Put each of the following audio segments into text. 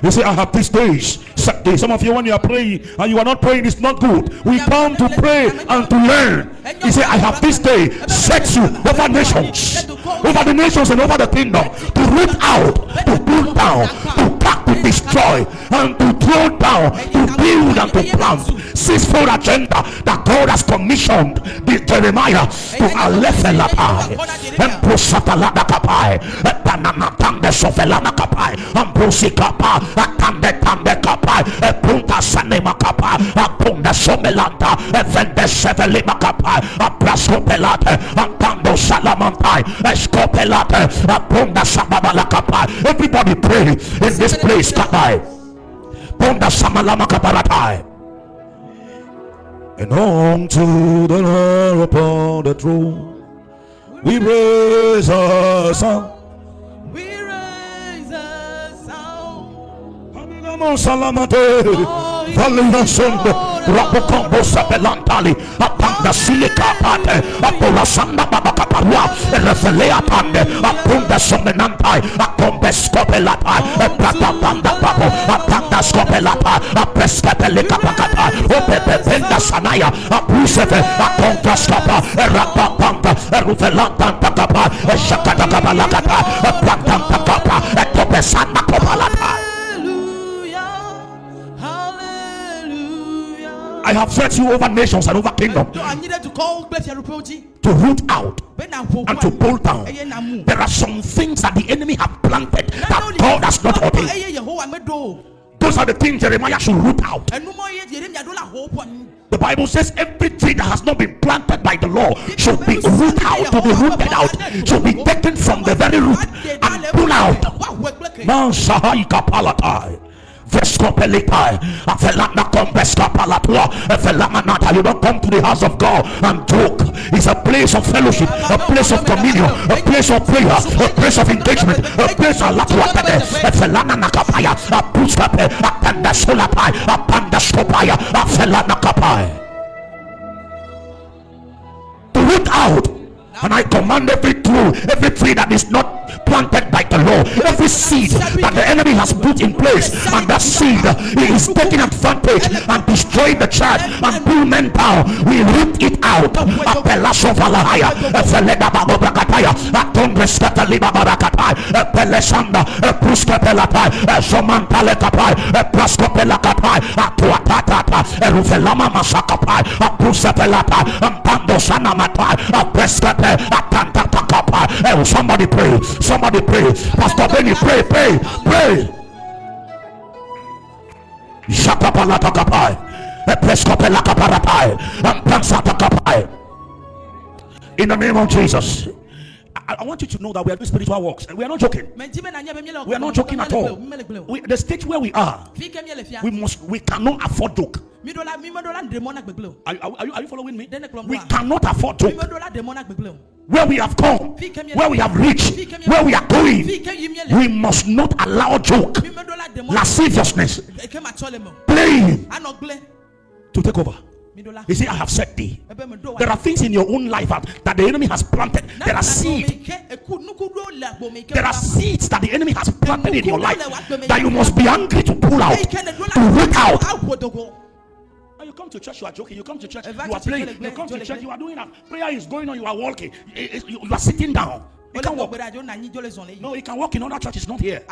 You say, I have these days, set days. Some of you, when you are praying and you are not praying, it's not good. We come to pray and to learn. You say, I have this day set you over nations, over the nations and over the kingdom, to root out, to pull down, to pack, to destroy, and to throw down, to build and to plant. Sixfold agenda that God has commissioned the Jeremiah to Alephelapai, and Prosatalakapai, Pananatande Sofelanakapai, and Prosikapa, Atande Tandekapai, Punta Sanemakapai, Apunda Somelanta, Vende Sevelimakapai, Aprascopelate, Apando Salamantai, Escopelate, Apunda Sababalakapai. Everybody pray in this place, Kapai. Punda Samalamakapai. And unto the Lord upon the throne, we raise a sound. We raise a sound. Salamate, Valinasondo, Rapocombo Sapelantali, Apanda Silica Pate, Apolasanda Babacaparua, Refelea Pande, Apunda Somenantai, Apombe Scopelata, Apatapanda Papo, Apanda Scopelata, Aprescapelica Pacata, Opependa Sanaya, Apusefe, Acontrascapa, Rapapanta, Rufelanta Pacapa, Shakatabalacata, Apantanta Capa, Atopesana Copalata. I have set you over nations and over kingdom to root out and to pull down. There are some things that the enemy have planted that God has not ordained. Those are the things Jeremiah should root out. The Bible says every tree that has not been planted by the law should be rooted out, to be rooted out, should be taken from the very root and pulled out. Man Sahai Kapalatai. You don't come to the house of God and joke. It's a place of fellowship, a place of communion, a place of prayer, a place of engagement, a place of to root out. And I command every tree that is not planted by the law, every seed that the enemy has put in place, and that seed is taking advantage and destroying the church and pull men down, we root it out. Somebody pray, somebody pray. Pastor Benny, pray. In the name of Jesus, I want you to know that we are doing spiritual works, and we are not joking. We are not joking at all. The stage where we are, we cannot afford joke. Are you following me? We cannot afford joke. Where we have come, where we have reached, where we are going, we must not allow joke, lasciviousness, playing to take over. You see, I have said thee. There are things in your own life that the enemy has planted. There are seeds. There are seeds that the enemy has planted in your life that you must be angry to pull out, to root out. You come to church, you are joking. You come to church, you are playing. You come to church, you are doing that. Prayer is going on, you are walking. You are sitting down. You can walk. No, you can walk in other churches, not here.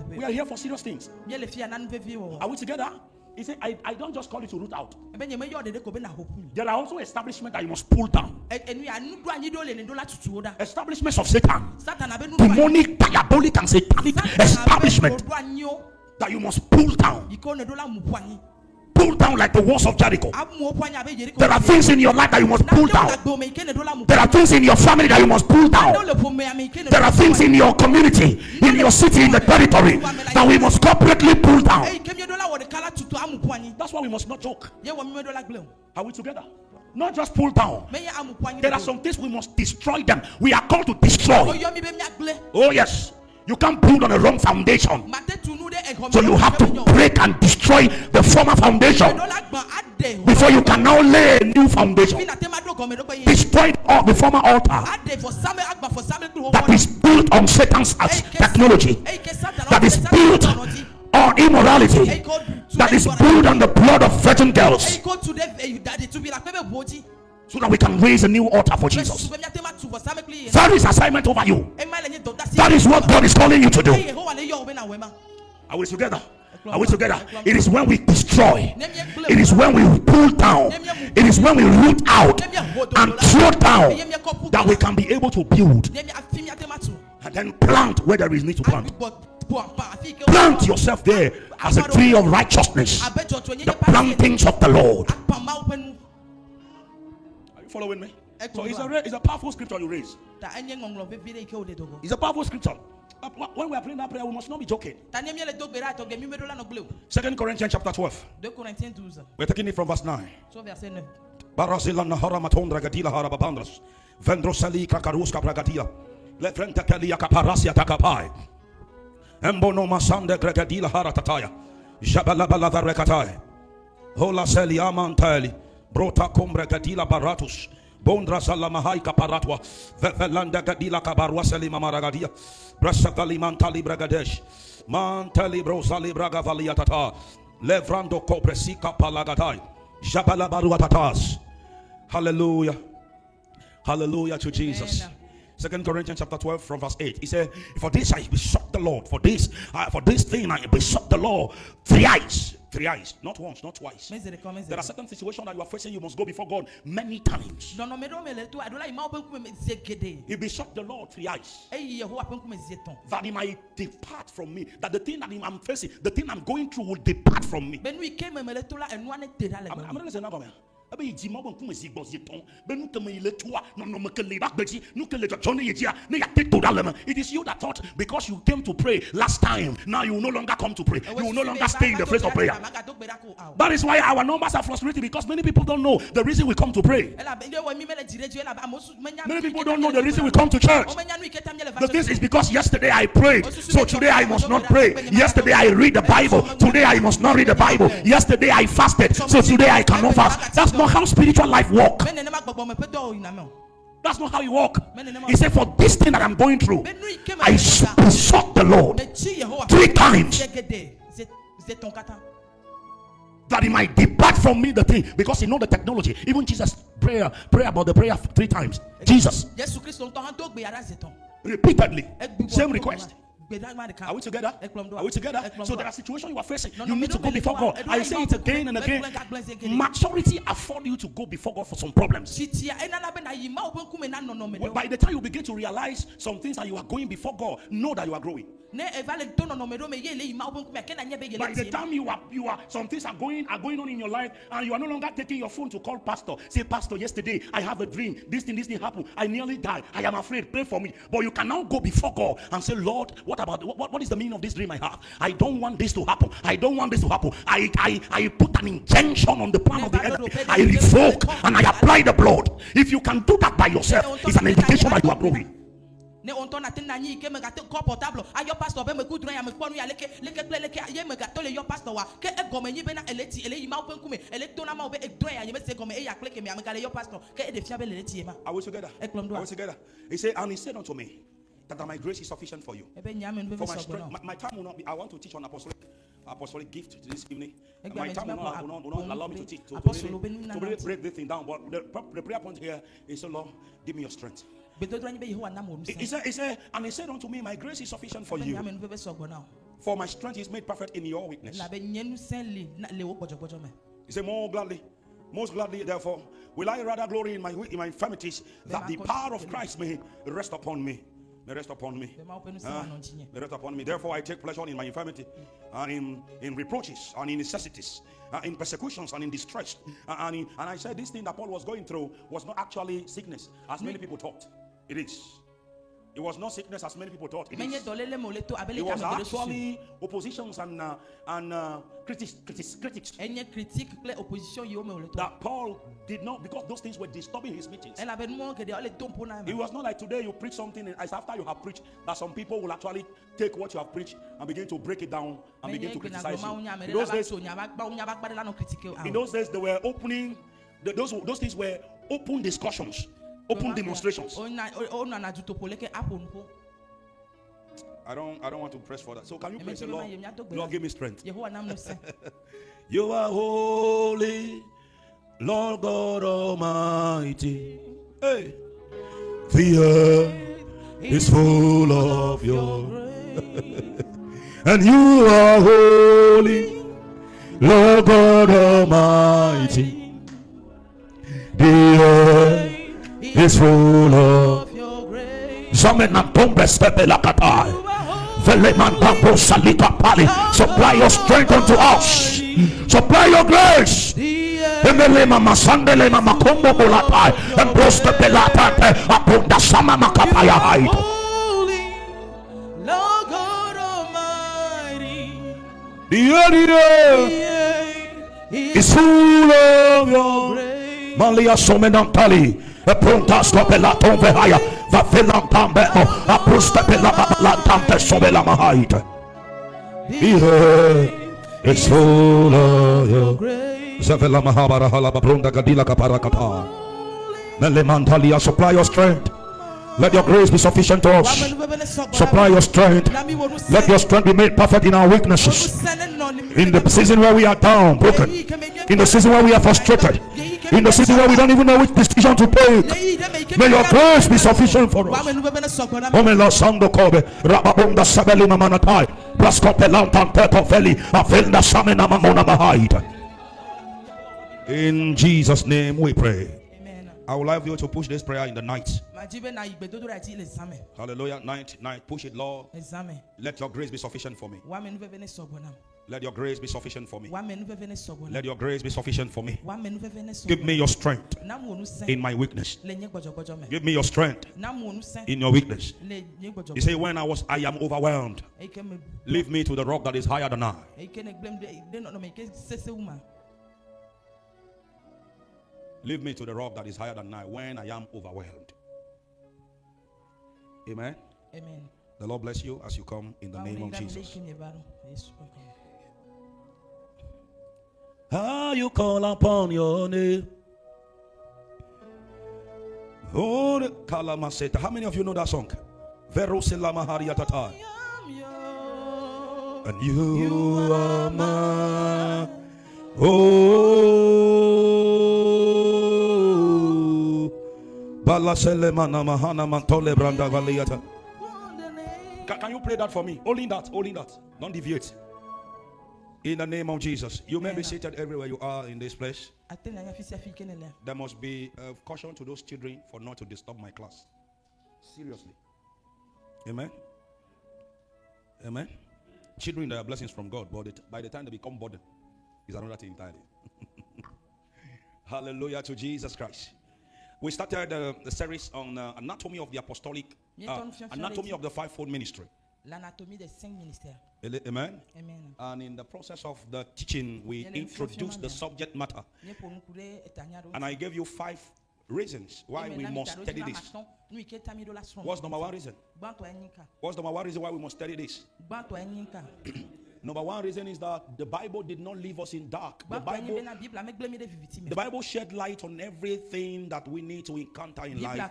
We are here for serious things. Are we together? He said, I don't just call you to root out. There are also establishments that you must pull down. Establishments of Satan. Demonic, diabolic, and satanic establishment that you must pull down. Pull down like the walls of Jericho. There are things in your life that you must pull down. There are things in your family that you must pull down. There are things in your community, in your city, in the territory that we must corporately pull down. That's why we must not joke. Are we together? Not just pull down. There are some things we must destroy them. We are called to destroy. Oh yes. You can't build on a wrong foundation. So you have to break and destroy the former foundation before you can now lay a new foundation. destroyed the former altar that is built on Satan's technology, that is built on immorality, that is built on the blood of virgin girls, so that we can raise a new altar for Jesus. That is assignment over you. That is what God is calling you to do. Are we together? Are we together? It is when we destroy, it is when we pull down, it is when we root out and throw down that we can be able to build and then plant where there is need to plant. Plant yourself there as a tree of righteousness, the plantings of the Lord. Are you following me? So it's a powerful scripture you raise. It's a powerful scripture. When we are praying that prayer, we must not be joking. 2 Corinthians chapter 12. We're taking it from verse 9. Barazilana haramatondra gadila harababandras. Vendrosali kakaruska pragadia. Lefrenta kalia kaparasia takapai. Embono masande gregadila haratataya. Jabalabala varekatai. Hola seli amantali. Brota combre gadila baratus. Bondra salamahai kaparatwa. Velanda gadila kabarwa seli mamaragadia. Brasakali mantali bragadesh. Mantali brosali braga valiatata. Levrando kopresika palagatai. Jabala baruatatas. Hallelujah. Hallelujah to Jesus. Amen. 2 Corinthians chapter 12 from verse 8. He said, for this I besought the Lord. For this thing I besought the Lord thrice. Thrice, not once, not twice. There are certain situations that you are facing, you must go before God many times. He besought the Lord thrice that he might depart from me. That the thing that I'm facing, the thing I'm going through will depart from me. It is you that thought because you came to pray last time, now you will no longer come to pray. You will no longer stay in the place of prayer. That is why our numbers are frustrated, because many people don't know the reason we come to pray. Many people don't know the reason we come to church. The thing is because yesterday I prayed, so today I must not pray. Yesterday I read the Bible, today I must not read the Bible. Yesterday I fasted, so today I cannot fast. That's not how spiritual life works. That's not how you walk. He said, for this thing that I'm going through, I besought the Lord 3 times that he might depart from me the thing, because he know the technology. Even Jesus pray about the prayer 3 times. Jesus repeatedly, same request. Are we together? Are we together? So there are situations you are facing. You need to go before God. I say it again and again. Maturity affords you to go before God for some problems. By the time you begin to realize some things that you are going before God, know that you are growing. By the time you are some things are going on in your life, and you are no longer taking your phone to call pastor. Say, pastor, yesterday I have a dream. This thing happened. I nearly died. I am afraid. Pray for me. But you can now go before God and say, Lord, what is the meaning of this dream I have? I don't want this to happen. I don't want this to happen. I put an injunction on the plan of the enemy. I revoke and I apply the blood. If you can do that by yourself, it's an indication that you are growing. Are we together? Are we together? He said, and he said unto me, that my grace is sufficient for you. For my strength, my time will not be. I want to teach on apostolic gift this evening. My time will not allow me to teach, to really break this thing down. But the prayer point here is, so Lord, give me your strength. He said, and he said unto me, my grace is sufficient for you. For my strength is made perfect in your weakness. He said, most gladly, therefore, will I rather glory in my infirmities, that the power of Christ may rest upon me. May rest upon me. May rest upon me. Therefore, I take pleasure in my infirmity, and in reproaches, and in necessities, in persecutions, and in distress. And I said, this thing that Paul was going through was not actually sickness, as many people thought. It is. It was not sickness as many people thought. It was actually oppositions and critics. That Paul did not, because those things were disturbing his meetings. It was not like today you preach something, and after you have preached, that some people will actually take what you have preached and begin to break it down and begin to criticize you. In those days they were opening. Those things were open discussions, open demonstrations. I don't want to press further. So can you praise the Lord? Lord, give me strength. You are holy, Lord God Almighty. Hey, the earth is full of your grace. And you are holy, Lord God Almighty. The earth is full of your grace. Supply your strength unto us. Supply your grace. The earth is full of your grace. Malia somenantali. Pronta stopela tombe haya. Va felantambe. Aprusta pela lantante sobela mahait. The earth is full of your grace. Zavela mahabara halaba pronta gadila kaparakata. Melemantalia, supply your strength. Let your grace be sufficient to us. Supply your strength. Let your strength be made perfect in our weaknesses. In the season where we are down, broken. In the season where we are frustrated. In the season where we don't even know which decision to take. May your grace be sufficient for us. In Jesus' name we pray. I would like you to push this prayer in the night. Hallelujah. Night. Push it, Lord. Let your grace be sufficient for me. Let your grace be sufficient for me. Let your grace be sufficient for me. Give me your strength in my weakness. Give me your strength in your weakness. You say, when I am overwhelmed, leave me to the rock that is higher than I. Leave me to the rock that is higher than I when I am overwhelmed. Amen. Amen. The Lord bless you as you come in the name of Jesus. How you call upon your name. Oh, Kalamaseta. How many of you know that song? And you are mine. Can you play that for me? Only that. Don't deviate. In the name of Jesus. You may be seated everywhere you are in this place. There must be caution to those children for not to disturb my class. Seriously. Amen. Amen. Children, they are blessings from God, but by the time they become burden, is another thing entirely. Hallelujah to Jesus Christ. We started the series on anatomy of the apostolic, anatomy of the fivefold ministry. L'anatomie des 5 ministères. Amen. Amen. And in the process of the teaching, we introduced the subject matter. And I gave you 5 reasons why we must study this. What's number 1 reason? What's number 1 reason why we must study this? Number 1 reason is that the Bible did not leave us in dark. The Bible shed light on everything that we need to encounter in life.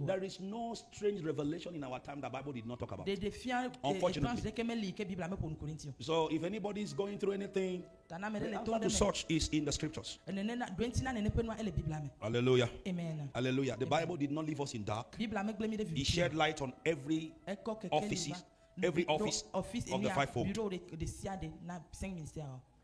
There is no strange revelation in our time that the Bible did not talk about. Unfortunately. So if anybody is going through anything, the answer to search is in the scriptures. Hallelujah. Amen. Hallelujah. The Bible did not leave us in dark. It shed light on every office of the fivefold.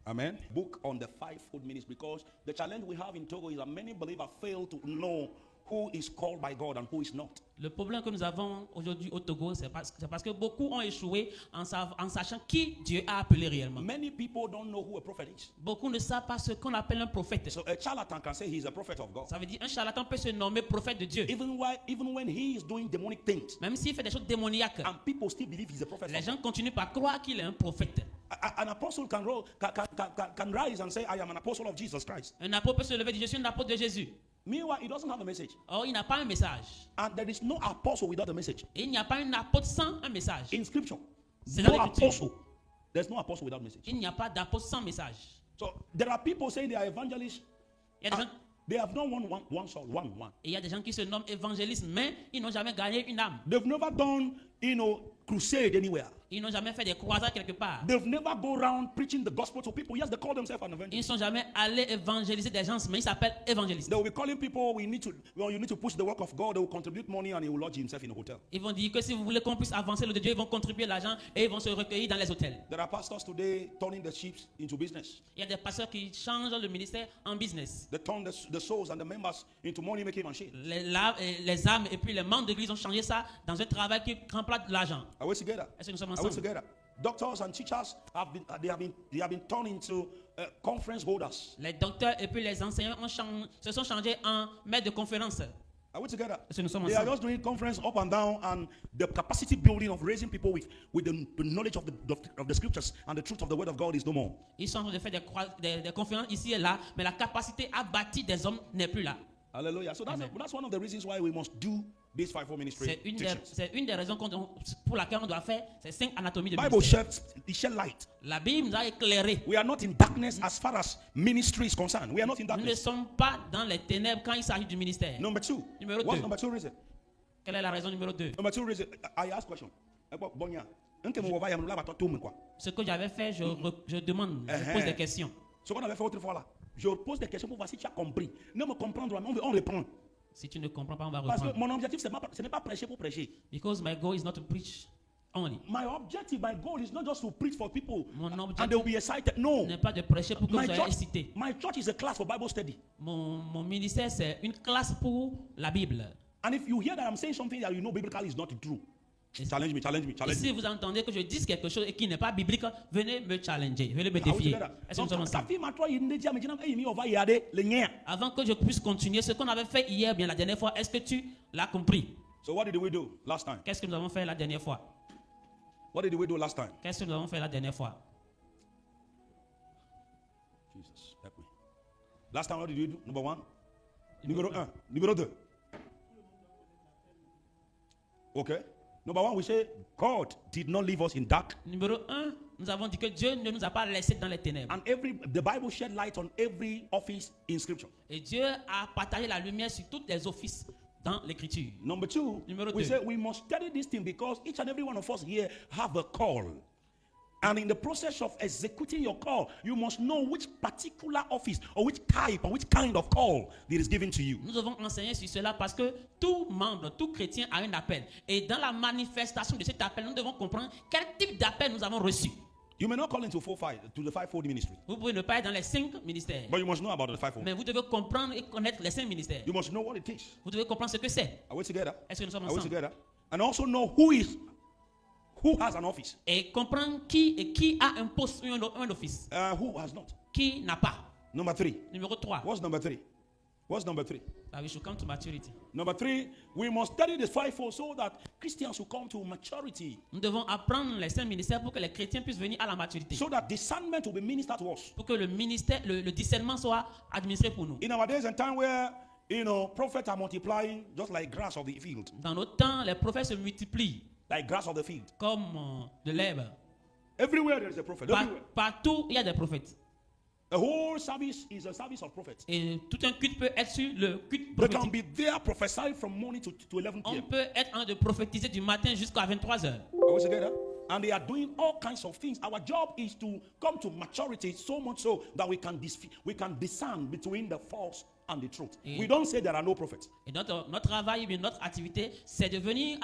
Amen. Book on the fivefold ministry, because the challenge we have in Togo is that many believers fail to know who is called by God and who is not. Le problème que nous avons aujourd'hui au Togo, c'est parce que beaucoup ont échoué en sachant qui Dieu a appelé réellement. Many people don't know who a prophet is. Beaucoup ne savent pas ce qu'on appelle un prophète. So a charlatan can say he is a prophet of God. Ça veut dire un charlatan peut se nommer prophète de Dieu. Even when he is doing demonic things. Même s'il fait des choses démoniaques. And people still believe he's a prophet. Les gens continuent par croire qu'il est un prophète. An apostle can rise and say, I am an apostle of Jesus Christ. Un apôtre peut se lever et dire, je suis un apôtre de Jésus. Meanwhile, he doesn't have a message. Or, il n'a pas un message. And there is no apostle without a message. Et il n'y a pas un apôtre sans un message. In scripture, c'est no apostle. There's no apostle without message. Il n'y a pas d'apôtre sans message. So there are people saying they are evangelists, Il y a des gens, They have not won one soul, one. et il y a des gens qui se nomment évangélistes, mais ils n'ont jamais gagné une âme. They've never done, crusade anywhere. Ils n'ont jamais fait des croisades quelque part. They've never go around preaching the gospel to people. Yes, they call themselves an Ils ne evangelist. sont jamais allés évangéliser des gens, mais ils s'appellent évangélistes. They will be calling people, you need to push the work of God. They will contribute money and he will lodge himself in a hotel. Ils vont dire que si vous voulez qu'on puisse avancer le de Dieu, ils vont contribuer l'argent et ils vont se recueillir dans les hôtels. There are pastors today turning the sheep into business. Il y a des pasteurs qui changent le ministère en business. They turn the souls and the members into money making machines. Les âmes et puis les membres d'église ont changé ça dans un travail qui remplace de l'argent. Are we together? Est-ce que nous sommes Are we ensemble? together? Doctors and teachers have been turned into conference holders. Les docteurs et puis les enseignants se sont changés en maîtres de conférences. Are we together? Est-ce que nous sommes They are ensemble? just doing conference up and down, and the capacity building of raising people with the knowledge of the scriptures and the truth of the word of God is no more. Ils sont en train de faire des conférences ici et là, mais la capacité à bâtir des hommes n'est plus là. Hallelujah. So that's one of the reasons why we must do this fivefold ministry. C'est une des raisons pour laquelle on doit faire ces 5 anatomies de Bible ministère. shed light. La Bible nous a éclairé. We are not in darkness as far as ministry is concerned. We are not in Nous ne darkness. sommes pas dans les ténèbres quand il s'agit du ministère. Number two. Numéro What's deux. number two reason? Quelle est la raison numéro 2? Number two reason. I ask question. Ce que j'avais fait, je demande, je pose des questions. Ce qu'on avait fait autrefois là. Je pose des questions pour voir si tu as compris. Ne me comprendre, on répond. Si tu ne comprends pas, on va Parce que reprendre. mon objectif, ce n'est pas prêcher pour prêcher. Because my goal is not to preach only. My goal is not just to preach for people Mon and objectif they will be excited. No. n'est pas de prêcher pour que vous soyez excités. My church is a class for Bible study. Mon ministère, c'est une classe pour la Bible. And if you hear that I'm saying something that you know biblically is not true, challenge me. Et si vous entendez que je dise quelque chose et qui n'est pas biblique, venez me challenger, venez me défier. Est-ce que nous sommes ensemble? Avant que je puisse continuer, ce qu'on avait fait hier, bien la dernière fois, est-ce que tu l'as compris? So what did we do last time? Qu'est-ce que nous avons fait la dernière fois? What did we do last time? Qu'est-ce que nous avons fait la dernière fois? Jesus, help me. Last time, what did you do? Number one? Numéro 1. Numéro 2. Okay. Number 1, we say God did not leave us in dark. Numéro 1, nous avons dit que Dieu ne nous a pas laissés dans les ténèbres. And the Bible shed light on every office in Scripture. Et Dieu a partagé la lumière sur tous les offices dans l'Écriture. Number 2, Numéro we 2. say we must study this thing because each and every one of us here have a call. And in the process of executing your call, you must know which particular office or which type or which kind of call that is given to you. Nous devons enseigner sur cela parce que tout membre, tout chrétien a un appel. Et dans la manifestation de cet appel, nous devons comprendre quel type d'appel nous avons reçu. You may not call into the fivefold ministry, Vous pouvez ne pas être dans les 5 ministères. but you must know about the fivefold. Mais vous devez comprendre et connaître les 5 ministères. You must know what it is. Vous devez comprendre ce que c'est. Are we together? Est-ce que nous sommes Are we ensemble? together? And also know who has an office, Et comprendre qui a un poste ou un office. who has not. Qui n'a pas. Number 3. Numéro 3. What's number 3? What's number 3? We should come to maturity. Number 3, we must study the fivefold so that Christians will come to maturity. Nous devons apprendre les 5 ministères pour que les chrétiens puissent venir à la maturité. So that discernment will be ministered to us. Pour que le ministère, le discernement soit administré pour nous. In our days and time where, prophets are multiplying just like grass of the field. Dans notre temps, les prophètes se multiplient Like grass of the field. comme de l'herbe. Everywhere there is a prophet. Everywhere. Partout, il y a des prophètes. The whole service is a service of prophets. Et tout un culte peut être sur le culte They can prophétique. be there prophesying from morning to 11 On p.m. peut être en train de prophétiser du matin jusqu'à 23h. Are we together? And they are doing all kinds of things. Our job is to come to maturity so much so that we can discern between the false and the truth. Et- We don't say there are no prophets. Et notre travail, bien notre activité, c'est de venir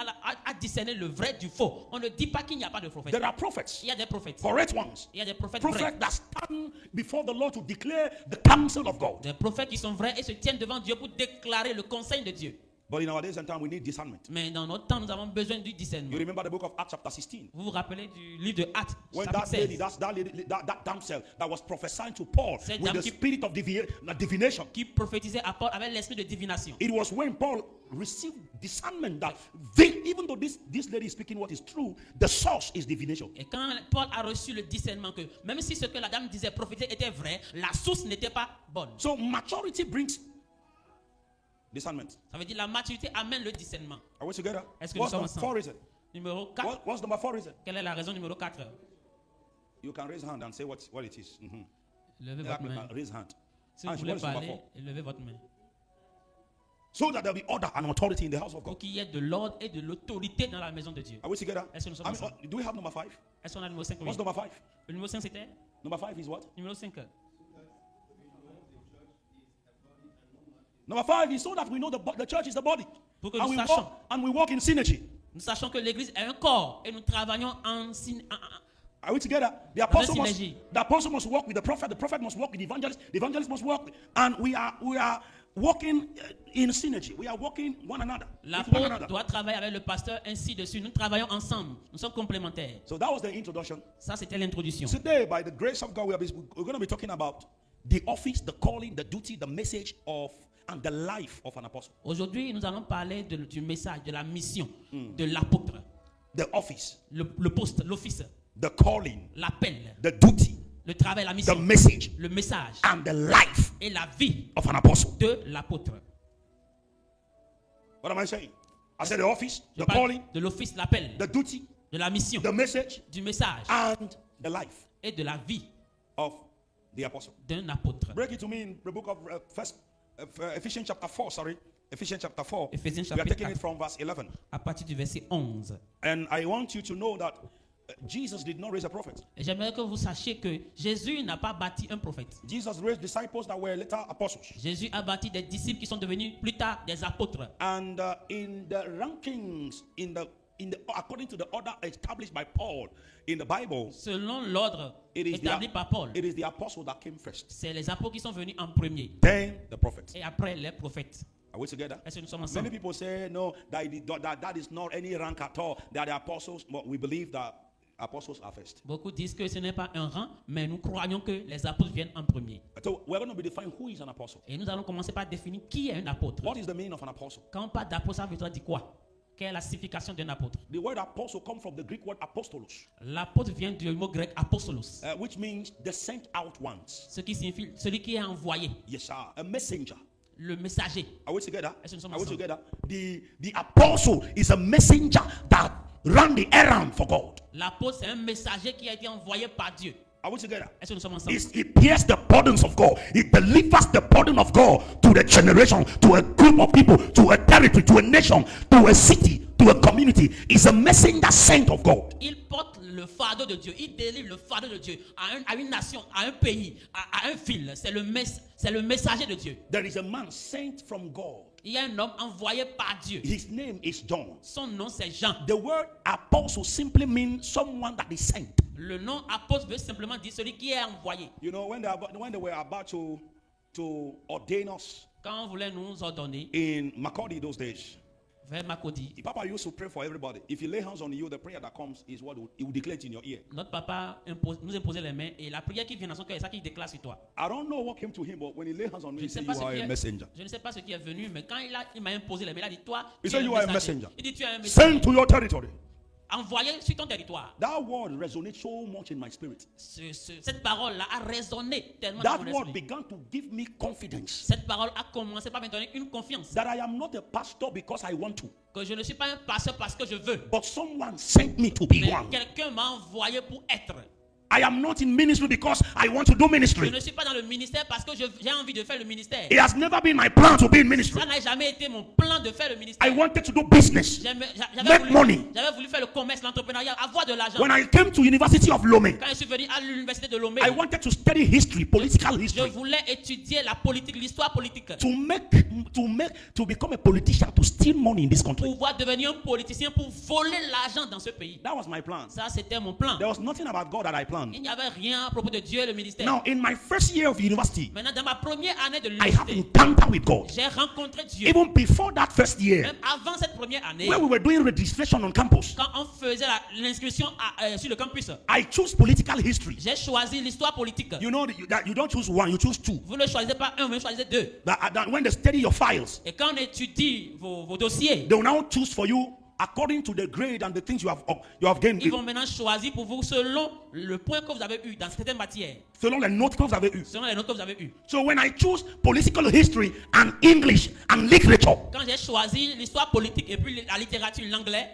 à discerner le vrai du faux. On ne dit pas qu'il n'y a pas de prophètes. There are prophets, Il y a des prophètes. correct ones. Il y a des prophètes vrais. Prophets that stand before the Lord to declare the counsel of God. Des prophètes qui sont vrais et se tiennent devant Dieu pour déclarer le conseil de Dieu. But in our days and time, we need discernment. Mais dans notre temps, nous avons besoin du You discernement. remember the book of Acts chapter 16? Vous vous rappelez du livre de Actes, When chapitre that lady, 16, that damsel that was prophesying to Paul Cette with dame the qui- spirit of divination. qui prophétisait à Paul avec l'esprit de divination. It was when Paul received discernment that even though this lady is speaking what is true, the source is divination. Et quand Paul a reçu le discernement que même si ce que la dame disait prophétiser était vrai, la source n'était pas bonne. So maturity brings discernment. Ça veut dire la maturité amène le discernement. Are we together? Est-ce que What's nous number sommes 4 ensemble? reason? Numéro 4. What's number 4 reason? Quelle est la raison numéro 4? You can raise hand and say what it is. Levez Yeah, votre main. raise hand. Si vous voulez parler, levez votre main. So that there be order and authority in the house of God. Pour qu'il y ait de l'ordre et de l'autorité dans la maison de Dieu. Are we together? Est-ce que nous sommes ensemble? Do we have number 5? Est-ce qu'on a le numéro 5? What's number 5? Le numéro 5 c'était? Number 5 is what? Numéro 5. Number 5 is so that we know the church is the body. Pour que And we walk in synergy. Nous sachons que l'église est un corps et nous travaillons en Are we together? The apostle must walk with the prophet must walk with the evangelist must walk, and we are walking in synergy. We are walking one another. L'apôtre doit travailler avec le pasteur, ainsi de suite. Nous travaillons ensemble. Nous sommes complémentaires. So that was the introduction. Ça c'était l'introduction. Today, by the grace of God, we're going to be talking about the office, the calling, the duty, the message of and the life of an apostle. Aujourd'hui, nous allons parler du message, de la mission de l'apôtre. The office, le poste, l'office, the calling, l'appel, the duty, le travail, la mission, the message, le message, and the life et la vie of an apostle. De l'apôtre. What am I saying? I said the office, the calling, de l'office, l'appel, the duty, de la mission, the message, du message, and the life et de la vie of the apostle. D'un apôtre. Break it to me in the book of Ephesians chapter 4, sorry. Ephesians chapter 4. Ephésiens We are taking it from verse 11. À partir du verset 11. And I want you to know that Jesus did not raise a prophet. Et j'aimerais que vous sachiez que Jésus n'a pas bâti un prophète. Jesus raised disciples that were later apostles. Jésus a bâti des disciples qui sont devenus plus tard des apôtres. And in the rankings, according to the order established by Paul in the Bible, selon l'ordre établi par Paul, it is the apostle that came first. C'est les apôtres qui sont venus en premier. Then the prophets. Et après les prophètes. Are we together? Est-ce que nous sommes ensemble? Many people say no, that is not any rank at all. They are the apostles, but we believe that apostles are first. Beaucoup disent que ce n'est pas un rang, mais nous croyons que les apôtres viennent en premier. So we're going to be defining who is an apostle. Et nous allons commencer par définir qui est un apôtre. What is the meaning of an apostle? Quand on parle d'apôtre, ça veut dire quoi? Quelle est la signification d'un apôtre? The word apostle comes from the Greek word apostolos. L'apôtre vient du mot grec apostolos. Which means the sent out ones. Ce qui signifie celui qui est envoyé. Yes, sir. A messenger. Le messager. Are we together? Est-ce que nous sommes Are we ensemble? together? The apostle is a messenger that ran the errand for God. L'apôtre, c'est un messager qui a été envoyé par Dieu. Are we together? Est-ce que nous sommes ensemble? He bears the burdens of God. He delivers the burden of God to the generation, to a group of people, to a territory, to a nation, to a city, to a community. He's a messenger sent of God. Il porte le fardeau de Dieu. Il délivre le fardeau de Dieu à une nation, à un pays, à un fil. C'est le messager de Dieu. There is a man sent from God. Il y a un homme envoyé par Dieu. His name is John. Son nom c'est Jean. The word apostle simply means someone that is sent. Le nom apôtre veut simplement dire celui qui est envoyé. You know, when they were about to ordain us, quand on voulait nous ordonner, in Makurdi those days, vers Makurdi, Papa used to pray for everybody. If he lay hands on you, the prayer that comes is what he will declare it in your ear. Notre papa nous imposait les mains et la prière qui vient dans son cœur, c'est ça qu'il déclare sur toi. I don't know what came to him, but when he lay hands on me, he said, "You are a messenger." Je ne sais pas ce qui est venu, mais quand il m'a imposé les mains, il a dit toi, he said, "You are a messenger." Il dit tu es un messager. Sent to your territory. Envoyé sur ton territoire. That word resonates so much in my spirit. Cette parole-là a résonné tellement That dans mon word esprit. began to give me confidence. Cette parole a commencé par me donner une confiance. That I am not a pastor because I want to. Que je ne suis pas un pasteur parce que je veux. But someone sent me to be Mais one. quelqu'un m'a envoyé pour être. I am not in ministry because I want to do ministry. Je ne suis pas dans le ministère parce que j'ai envie de faire le ministère. It has never been my plan to be in ministry. Ça n'a jamais été mon plan de faire le ministère. I wanted to do business, make money. J'avais voulu faire le commerce, l'entrepreneuriat, avoir de l'argent. When I came to University of Lomé, Quand je suis venu à l'université de Lomé, I wanted to study history, political je history. voulais étudier la politique, l'histoire politique. To become a politician, to steal money in this country. Pouvoir devenir un politicien pour voler l'argent dans ce pays. That was my plan. Ça, c'était mon plan. There was nothing about God that I planned. Il n'y avait rien à propos de Dieu et le ministère. Now, in my first year of university, Maintenant, dans ma première année de I have l'université, encounter with God. j'ai rencontré Dieu. Even before that first year, Même avant cette première année, when we were doing registration on campus, quand on faisait l'inscription sur le campus, I chose political history. j'ai choisi l'histoire politique. You know that you don't choose one, you choose two. Vous ne choisissez pas un, vous choisissez deux. That when they study your files, Et quand on étudie vos dossiers, they will now choose for you according to the grade and the things you have gained. ils vont maintenant choisir pour vous selon le point que vous avez eu dans certaines matières, Selon les notes que vous avez eues. selon les notes que vous avez eues. So when I choose political history and English and literature, Quand j'ai choisi l'histoire politique et puis la littérature, l'anglais,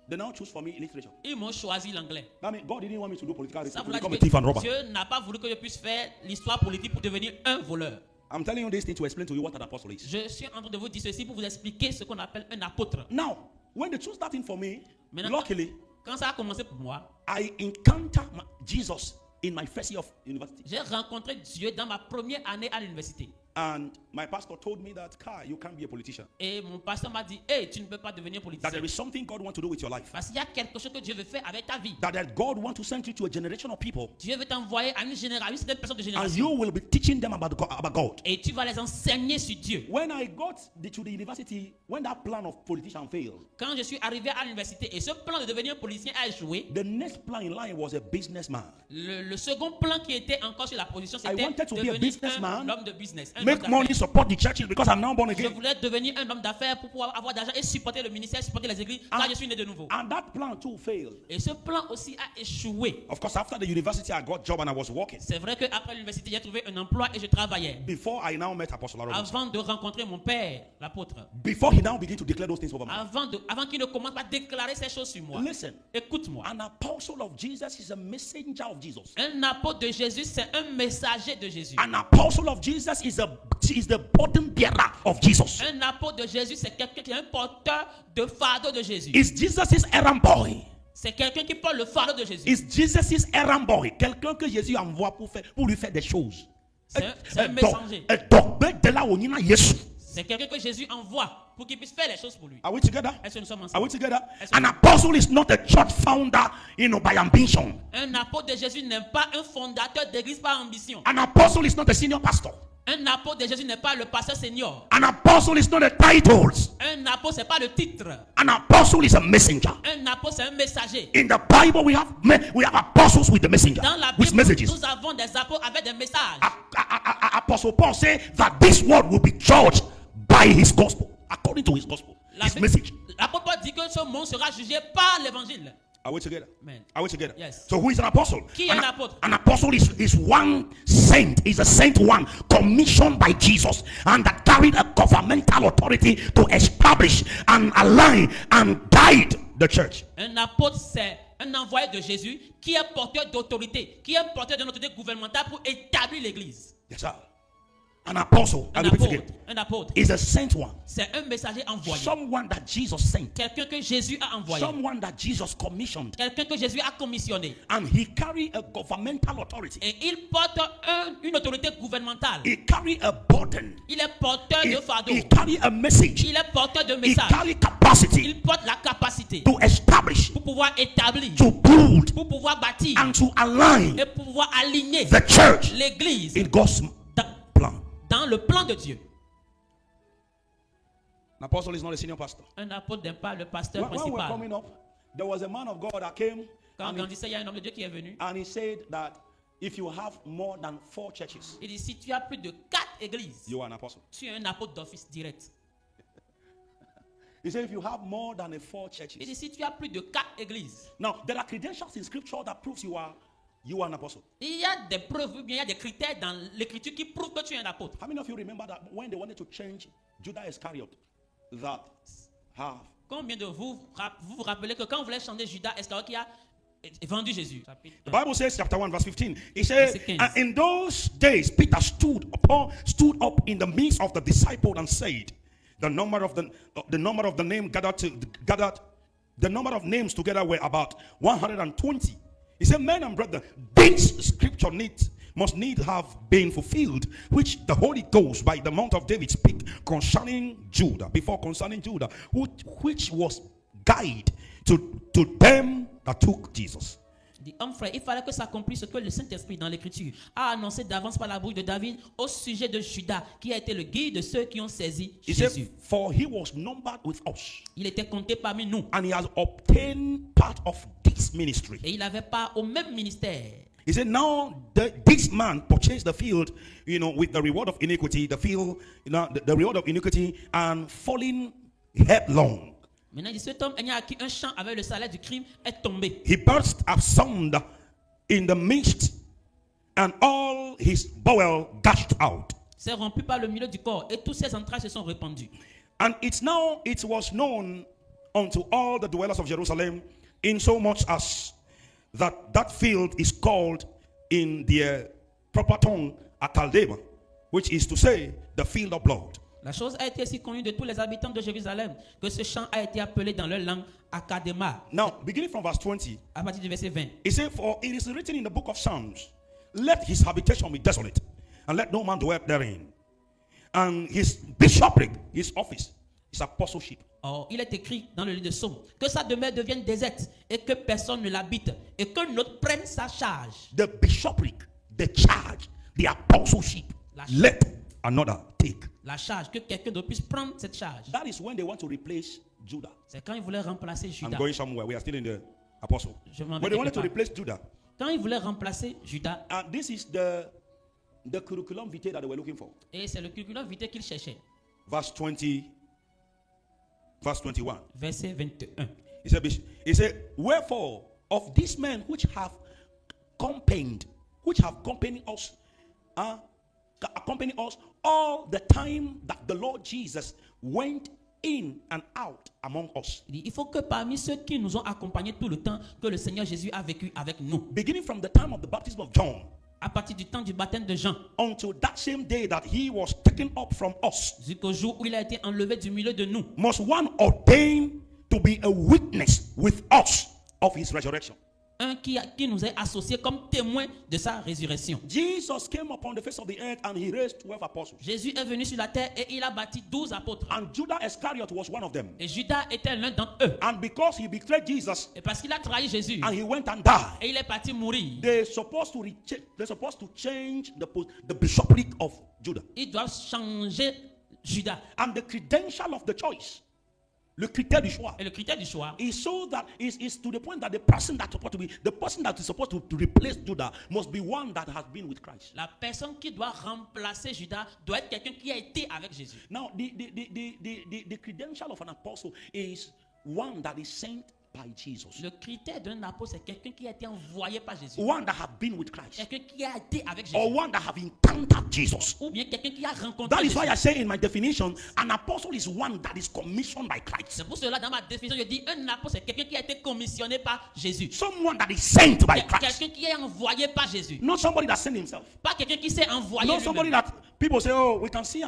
they now choose for me literature. ils m'ont choisi l'anglais. I mean, God didn't want me to do political Ça history to voulait become a dire thief and que robber. Dieu n'a pas voulu que je puisse faire l'histoire politique pour devenir un voleur. I'm telling you this thing to explain to you what an apostle is. Je suis en train de vous dire ceci pour vous expliquer ce qu'on appelle un apôtre. Now, when they chose that thing for me, Maintenant, luckily, quand ça a commencé pour moi, I encountered Jesus in my first year of university. j'ai rencontré Dieu dans ma première année à l'université. And my pastor told me that, Kai, you can't be a politician. Et mon pasteur m'a dit, hey, tu ne peux pas devenir That politicien. there is something God wants to do with your life. Parce qu'il y a quelque chose que Dieu veut faire avec ta vie. That God wants to send you to a generation of people. Dieu veut t'envoyer à une génération, certaines personnes de And génération. you will be teaching them about God. Et tu vas les enseigner sur Dieu. When I got to the university, when that plan of politician failed, Quand je suis arrivé à l'université et ce plan de devenir politicien a échoué, the next plan in line was a businessman. le second plan qui était encore sur la position, c'était wanted to be a devenir businessman, un homme de business. Un Make homme money, d'affaires. support the churches because I'm now born Je again. voulais devenir un homme d'affaires pour pouvoir avoir d'argent et supporter le ministère, supporter les églises, car je suis né de nouveau. And that plan too failed. Et ce plan aussi a échoué. Of course, after the university, I got a job and I was working. C'est vrai qu'après l'université, j'ai trouvé un emploi et je travaillais. Before I now met Apostle Robinson. Avant de rencontrer mon père, l'apôtre. Before he now began to declare those things over me. Avant qu'il ne commence pas à déclarer ces choses sur moi. Listen. Écoute-moi. An apostle of Jesus is a messenger of Jesus. Un apôtre de Jésus, c'est un messager de Jésus. An apostle of Jesus is the burden bearer of Jesus. Un apôtre de Jésus, c'est quelqu'un qui est un porteur de fardeau de Jésus. Is Jesus' errand boy? C'est quelqu'un qui porte le fardeau de Jésus. Is Jesus' errand boy? Quelqu'un que Jésus envoie pour lui faire des choses. C'est un messager. C'est quelqu'un que Jésus envoie pour qu'il puisse faire les choses pour lui. Are we together? Est-ce que nous sommes Are ensemble? we together? Est-ce que An apostle is not a church founder, by ambition. Un apôtre de Jésus n'est pas un fondateur d'église par ambition. An apostle is not a senior pastor. Un apôtre de Jésus n'est pas le pasteur senior. An apostle is not a titles. Un apôtre, c'est pas le titre. An apostle is a messenger. Un apôtre, c'est un messager. In the Bible, we have apostles with the messenger, Dans la with Bible, messages. nous avons des apôtres avec des messages. Apostle Paul said that this world will be judged by his gospel, according to his gospel, his message. L'apôtre Paul dit que ce monde sera jugé par l'évangile. Are we together? Amen. Are we together? Yes. So who is an apostle? Qui est un apôtre? An apostle is one sent, is a sent one commissioned by Jesus and that carried a governmental authority to establish and align and guide the church. Un apôtre, c'est un envoyé de Jésus qui est porteur d'autorité, qui est porteur d'une autorité gouvernementale pour établir l'église. Yes, sir. An apostle, Un apôtre, is a sent one. c'est un messager envoyé. Someone that Jesus sent. Quelqu'un que Jésus a envoyé. Someone that Jesus commissioned. Quelqu'un que Jésus a commissionné. And he carried a governmental authority. Et il porte une autorité gouvernementale. He carried a burden. Il est porteur de fardeau. He carried a message. Il est porteur de He message. carried capacity Il porte la capacité to establish, pour pouvoir établir, to build, pour pouvoir bâtir and to align et pour pouvoir aligner the church l'église in God's plan. dans le plan de Dieu. An apostle is not a senior pastor. Un apôtre n'est pas le pasteur When we were principal. coming up, there was a man of God that came Quand on and grandissait, il y a un homme de Dieu qui est venu. he said that if you have more than 4 churches, Il dit, si tu as plus de 4 églises, you are an apostle. tu es un apôtre d'office direct. He said if you have more than 4 Il churches. dit, si tu as plus de 4 églises, Now, there are credentials in scripture that proves you are an apostle. il y a des preuves, ou bien il y a des critères dans l'écriture qui prouvent que tu es un apôtre. How many of you remember that when they wanted to change Judas Iscariot, that have Combien de vous vous rappelez que quand on voulait changer Judas Iscariot qui a vendu Jésus? the Bible says, chapter 1, verse 15. It says, Verset 15. and in those days, Peter stood up in the midst of the disciples and said, the number of the name the number of names together were about 120. He said, men and brethren, this scripture must need have been fulfilled, which the Holy Ghost by the mouth of David speak concerning Judah, which was guide to them that took Jesus. Dit, homme frère, il fallait que s'accomplisse ce que le Saint-Esprit dans l'écriture a annoncé d'avance par la bouche de David au sujet de Judas, qui a été le guide de ceux qui ont saisi He Jésus. said, for he was numbered with us, Il était compté parmi nous and he has obtained part of this ministry. et il n'avait pas au même ministère. He said, now this man purchased the field, with the reward of iniquity, the reward of iniquity, and falling headlong. Maintenant, il dit, cet homme ayant acquis un champ avec le salaire du crime est tombé. He burst asunder in the midst, and all his bowels gushed out. S'est rompu par le milieu du corps et tous ses entrailles se sont répandues. And it was known unto all the dwellers of Jerusalem, in so much as that field is called in their proper tongue Akaldeba, which is to say, the field of blood. La chose a été si connue de tous les habitants de Jérusalem que ce champ a été appelé dans leur langue Akadema. Now, beginning from verse 20, À partir du verset 20. it says, for it is written in the book of Psalms, let his habitation be desolate, and let no man dwell therein. And his bishopric, his office, his apostleship. Or, il est écrit dans le livre de Psaumes que sa demeure devienne déserte et que personne ne l'habite et que l'autre prenne sa charge. The bishopric, the charge, the apostleship, let another take. La charge, que quelqu'un d'autre puisse prendre cette charge. That is when they want to replace Judah. C'est quand ils voulaient remplacer I'm Judas. going somewhere. We are still in the apostle. Je m'en vais When they wanted quelque to part. replace Judah. Quand ils voulaient remplacer Judas, And this is the curriculum vitae that they were looking for. et c'est le curriculum vitae qu'ils cherchaient. Verse 20, verse 21. Verset 21. He said, wherefore of these men which have accompanied us, accompanied us all the time that the Lord Jesus went in and out among us. Il dit, il faut que parmi ceux qui nous ont accompagnés tout le temps que le Seigneur Jésus a vécu avec nous, Beginning from the time of the baptism of John à partir du temps du baptême de Jean, until that same day that he was taken up from us, jusqu'au jour où il a été enlevé du milieu de nous, must one ordain to be a witness with us of his resurrection. un qui nous est associé comme témoin de sa résurrection. Jesus came upon the face of the earth and he raised 12 apostles. Jésus est venu sur la terre et il a bâti 12 apôtres. And Judas Iscariot was one of them. Et Judas était l'un d'entre eux. And because he betrayed Jesus Et parce qu'il a trahi Jésus and he went and died, et il est parti mourir, they're supposed to change the bishopric of Judah. ils doivent changer Judas. And the credential of the choice, le critère du choix, Et le critère du choix, is so that is to the point that the person that is supposed to replace Judah must be one that has been with Christ. la personne qui doit remplacer Judas doit être quelqu'un qui a été avec Jésus. Now, the credential of an apostle is one that is sent by Jesus. Le critère d'un apôtre, c'est quelqu'un qui a été envoyé par Jésus. One that have been with Christ. Quelqu'un qui a été avec Jésus. Or one that have encountered Jesus. Ou bien quelqu'un qui a rencontré That is Jésus. why I say in my definition, an apostle is one that is commissioned by Christ. C'est pour cela, dans ma définition, je dis un apôtre, c'est quelqu'un qui a été commissionné par Jésus. Someone that is sent by Christ. Quelqu'un qui est envoyé par Jésus. Not somebody that sent himself. Pas quelqu'un qui s'est envoyé Not lui-même. somebody that people say, oh, we can see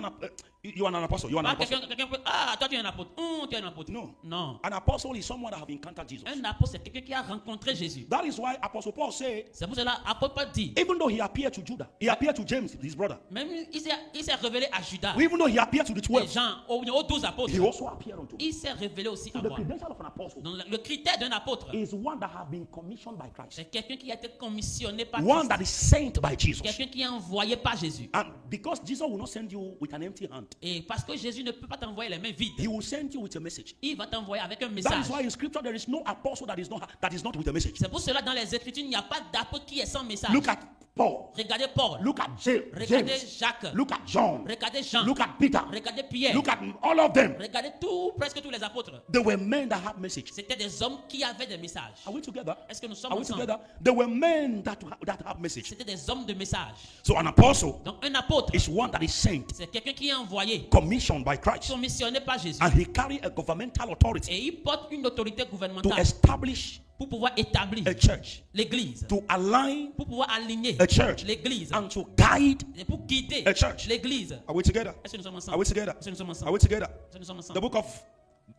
you are an apostle. You are an Pas apostle. quelqu'un peut, ah, toi tu es un apôtre. Tu es un apôtre. No. Non. An apostle is someone that have encountered Jesus. Un apôtre, c'est quelqu'un qui a rencontré Jésus. That is why Apostle Paul said, C'est pour cela apôtre Paul dit, even though he appeared to Judah, he appeared to James, his brother. même il s'est révélé à Judas. Even though he appeared to the Et 12, Jean, aux 12 apôtres. he also appeared unto. Il s'est révélé aussi à So the moi. credential of an apostle Donc le critère d'un apôtre, is one that have been commissioned by Christ. c'est quelqu'un qui a été commissionné par One Christ. that is sent by Jesus. Quelqu'un qui est envoyé par Jésus. And because Jesus will not send you with an empty hand, Et parce que Jésus ne peut pas t'envoyer les mains vides, he will send you with a message. il va t'envoyer avec un That message. is why in scripture there is no apostle that is not with a message. C'est pour cela dans les Écritures, il n'y a pas d'apôtre qui est sans message. Look at Paul. Regardez Paul. Look at Regardez James. Jacques. Look at John. Regardez Jean. Look at Peter. Regardez Pierre. Look at all of them. Regardez presque tous les apôtres. They were men that had message. C'était des hommes qui avaient des messages. Are we together? Est-ce que nous sommes Are we ensemble? together? They were men that have message. C'était des hommes de message. So an apostle Donc un apôtre, is one that is sent, c'est quelqu'un qui est envoyé, commissioned by Christ, commissionné par Jésus. and he carry a governmental authority Et il porte une autorité to gouvernementale establish pour pouvoir établir a church, l'église, to align pour pouvoir aligner a church, l'église, and to guide et pour guider a church. l'église. Are we together? Est-ce que nous sommes Are ensemble? we together? Est-ce que nous sommes Are ensemble? we together? Est-ce que nous sommes The ensemble? book of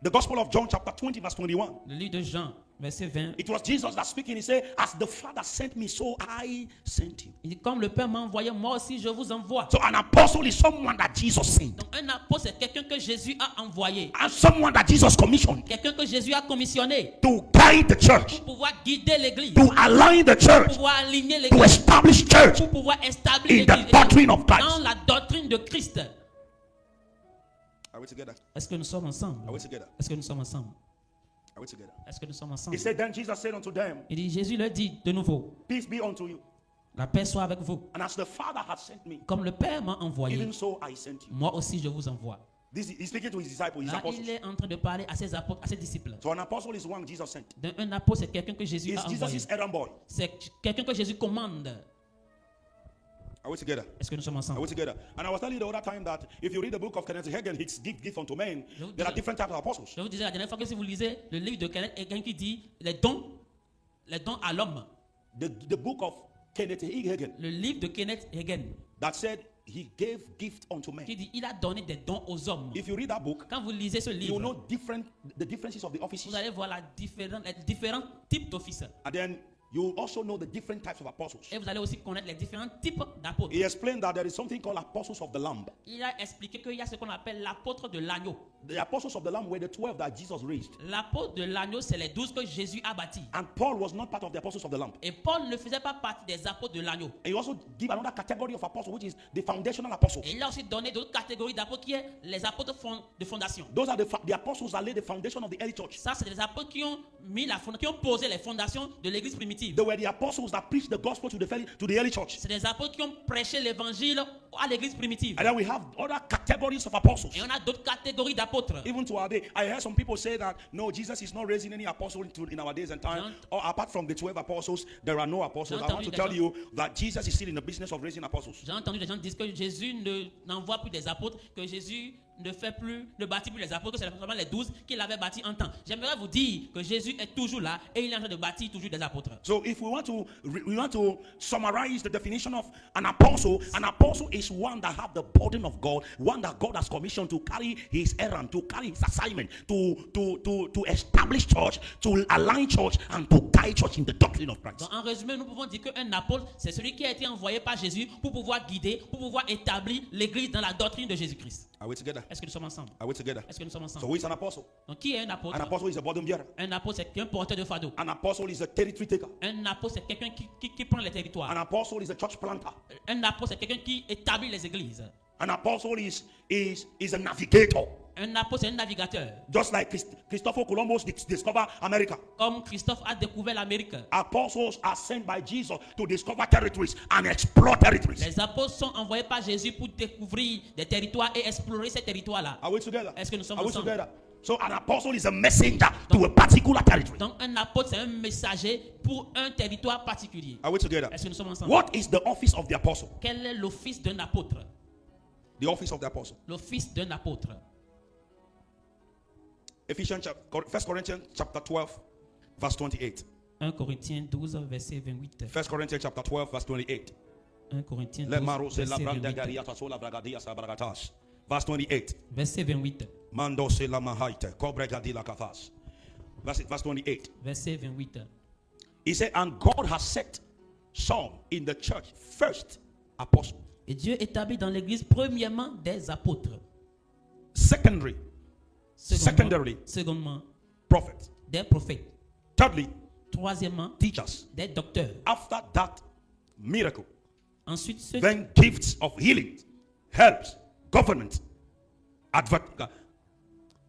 the Gospel of John, chapter 20, verse 21. Le livre de Jean, verset 20. It was Jesus that speaking. He said, "As the Father sent me, so I sent you." Il dit, comme le Père m'a envoyé, moi aussi je vous envoie. So an apostle is someone that Jesus sent, Donc un apôtre, c'est quelqu'un que Jésus a envoyé. and someone that Jesus commissioned Quelqu'un que Jésus a commissionné to guide the church, pour pouvoir guider l'église, to align the pour church, pouvoir aligner to l'église, establish church pour pouvoir établir in the l'église doctrine of dans Christ. la doctrine de Christ. Are we together? Est-ce que nous sommes ensemble? Are we together? Est-ce que nous sommes ensemble? Are we together? Est-ce que nous sommes He ensemble? said, then Jesus said unto them, Il dit, Jésus leur dit de nouveau, "Peace be unto you. la paix soit avec vous. And as the Father has sent me, Comme le Père m'a envoyé, even so I sent you." moi aussi je vous envoie. He's speaking to his disciples, his Là, apostles. il est en train de parler à ses apôtres, à ses disciples. So an apostle is one Jesus sent. Un apôtre, c'est quelqu'un que Jésus a Jesus envoyé. is errand boy. C'est quelqu'un que Jésus commande. Are we together? Est-ce que nous sommes Are ensemble? we together? And I was telling you the other time that if you read the book of Kenneth Hagin, his gift unto men, there are different types of apostles. Je vous disais la dernière fois que si vous lisez le livre de Kenneth Hagin qui dit les dons à l'homme. The book of Kenneth Hagin Le livre de Kenneth Hagin that said he gave gift unto men. Qui dit, il a donné des dons aux hommes. If you read that book, Quand vous lisez ce you livre, know the differences of the offices. vous allez voir les différents types d'offices. And then you also know the different types of apostles. Et vous allez aussi connaître les différents types d'apôtres. He explained that there is something called apostles of the Lamb. Il a expliqué qu'il y a ce qu'on appelle l'apôtre de l'agneau. The apostles of the Lamb were the 12 that Jesus raised. L'apôtre de l'agneau, c'est les 12 que Jésus a bâtis. And Paul was not part of the apostles of the Lamb. Et Paul ne faisait pas partie des apôtres de l'agneau. And he also give another category of apostles, which is the foundational apostles. Et il a aussi donné d'autres catégories d'apôtres qui est les apôtres de fondation. Those are the apostles that laid the foundation of the early church. Ça, c'est des apôtres qui ont posé les fondations de l'église primitive. They were the apostles that preached the gospel to the early church. C'est des apôtres qui ont prêché l'évangile à l'église primitive. And then we have other categories of apostles. Et on a d'autres catégories d'apôtres. Even to our day, I heard some people say that no, Jesus is not raising any apostle in our days and time. Or apart from the 12 apostles, there are no apostles. I want to tell you that Jesus is still in the business of raising apostles. J'ai entendu des gens dire que Jésus n'envoie plus des apôtres, que Jésus ne bâtit plus les apôtres, que c'est seulement les 12 qu'il avait bâtis en temps. J'aimerais vous dire que Jésus est toujours là et il est en train de bâtir toujours des apôtres. So if we want to summarize the definition of an apostle is one that have the burden of God, one that God has commissioned to carry his errand, to carry his assignment, to establish church, to align church, and to guide church in the doctrine of Christ. Donc, en résumé, nous pouvons dire qu'un apôtre, c'est celui qui a été envoyé par Jésus pour pouvoir guider, pour pouvoir établir l'église dans la doctrine de Jésus-Christ. Are we together? Est-ce que nous sommes ensemble? Are we together? Est-ce que nous sommes ensemble? So who is an apostle? Donc, qui est un apôtre? An apostle is a burden bearer. Un apôtre, c'est un porteur de fardeau. An apostle is a territory taker. Un apôtre, c'est quelqu'un qui prend les territoires. An apostle is a church planter. Un apôtre, c'est quelqu'un qui établit les églises. An apostle is a navigator. Un apôtre, c'est un navigateur. Just like Christopher Columbus discovered America. Comme Christophe a découvert l'Amérique. Apostles are sent by Jesus to discover territories and explore territories. Les apôtres sont envoyés par Jésus pour découvrir des territoires et explorer ces territoires-là. Are we together? Est-ce que nous sommes Are we ensemble? together? So an apostle is a messenger to a particular territory. Donc un apôtre, c'est un messager pour un territoire particulier. Are we together? Est-ce que nous sommes ensemble? What is the office of the apostle? Quel est l'office d'un apôtre? The office of the apostle. L'office d'un apôtre. Ephesians 1 Corinthians chapter 12 verse 28. 1 Corinthiens 12 verset 28. 1 Corinthians chapter 12 verse 28. 1 Corinthiens 12 verset 28. Verse 28. Verset 28. Mando se la mahaite cobregadila kafas. Verse 28. Verset 28. He said, and God has set some in the church first apostles. Et Dieu établit dans l'église premièrement des apôtres. Secondary. Secondement, Prophets. des prophètes. Thirdly, Troisièmement, teachers. des docteurs. After that miracle, Ensuite, ceux then gifts of healing, helps, government,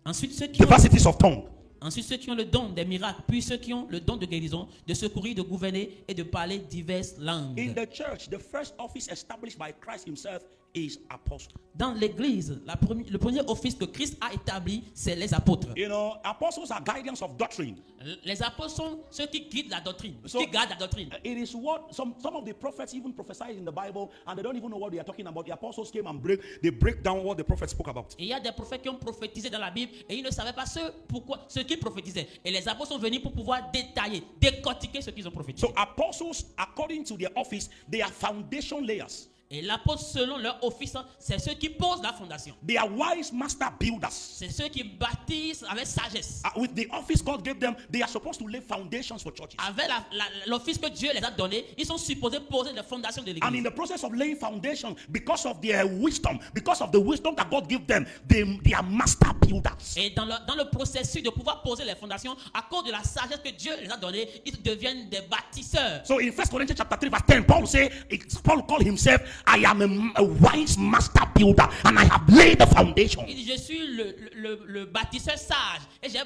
Ensuite, ceux diversities of tongue. Ensuite, ceux qui ont le don des miracles, puis ceux qui ont le don de guérison, de secourir, de gouverner et de parler diverses langues. In the church, the first office established by Christ himself is apostle. Dans l'église, le premier office que Christ a établi, c'est les apôtres. You know, apostles are guardians of doctrine. Les apôtres sont ceux qui guident la doctrine, So, qui gardent la doctrine. It is what some of the prophets even prophesied in the Bible, and they don't even know what they are talking about. The apostles came and break down what the prophets spoke about. Et il y a des prophètes qui ont prophétisé dans la Bible et ils ne savaient pas ce qu'ils prophétisaient. Et les apôtres sont venus pour pouvoir détailler, décortiquer ce qu'ils ont prophétisé. So apostles, according to their office, they are foundation layers. Et l'apôtre, selon leur office, c'est ceux qui posent la fondation. They are wise master builders. C'est ceux qui bâtissent avec sagesse. With the office God gave them, they are supposed to lay foundations for churches. Avec l'office que Dieu les a donné, ils sont supposés poser les fondations de l'église. And in the process of laying foundation, because of their wisdom, because of the wisdom that God gave them, they are master builders. Et dans le processus de pouvoir poser les fondations, à cause de la sagesse que Dieu les a donnée, ils deviennent des bâtisseurs. So in 1 Corinthians chapter 3 verse 10, Paul called himself, I am a wise master builder and I have laid the foundation. Il dit, je suis le bâtisseur sage et j'ai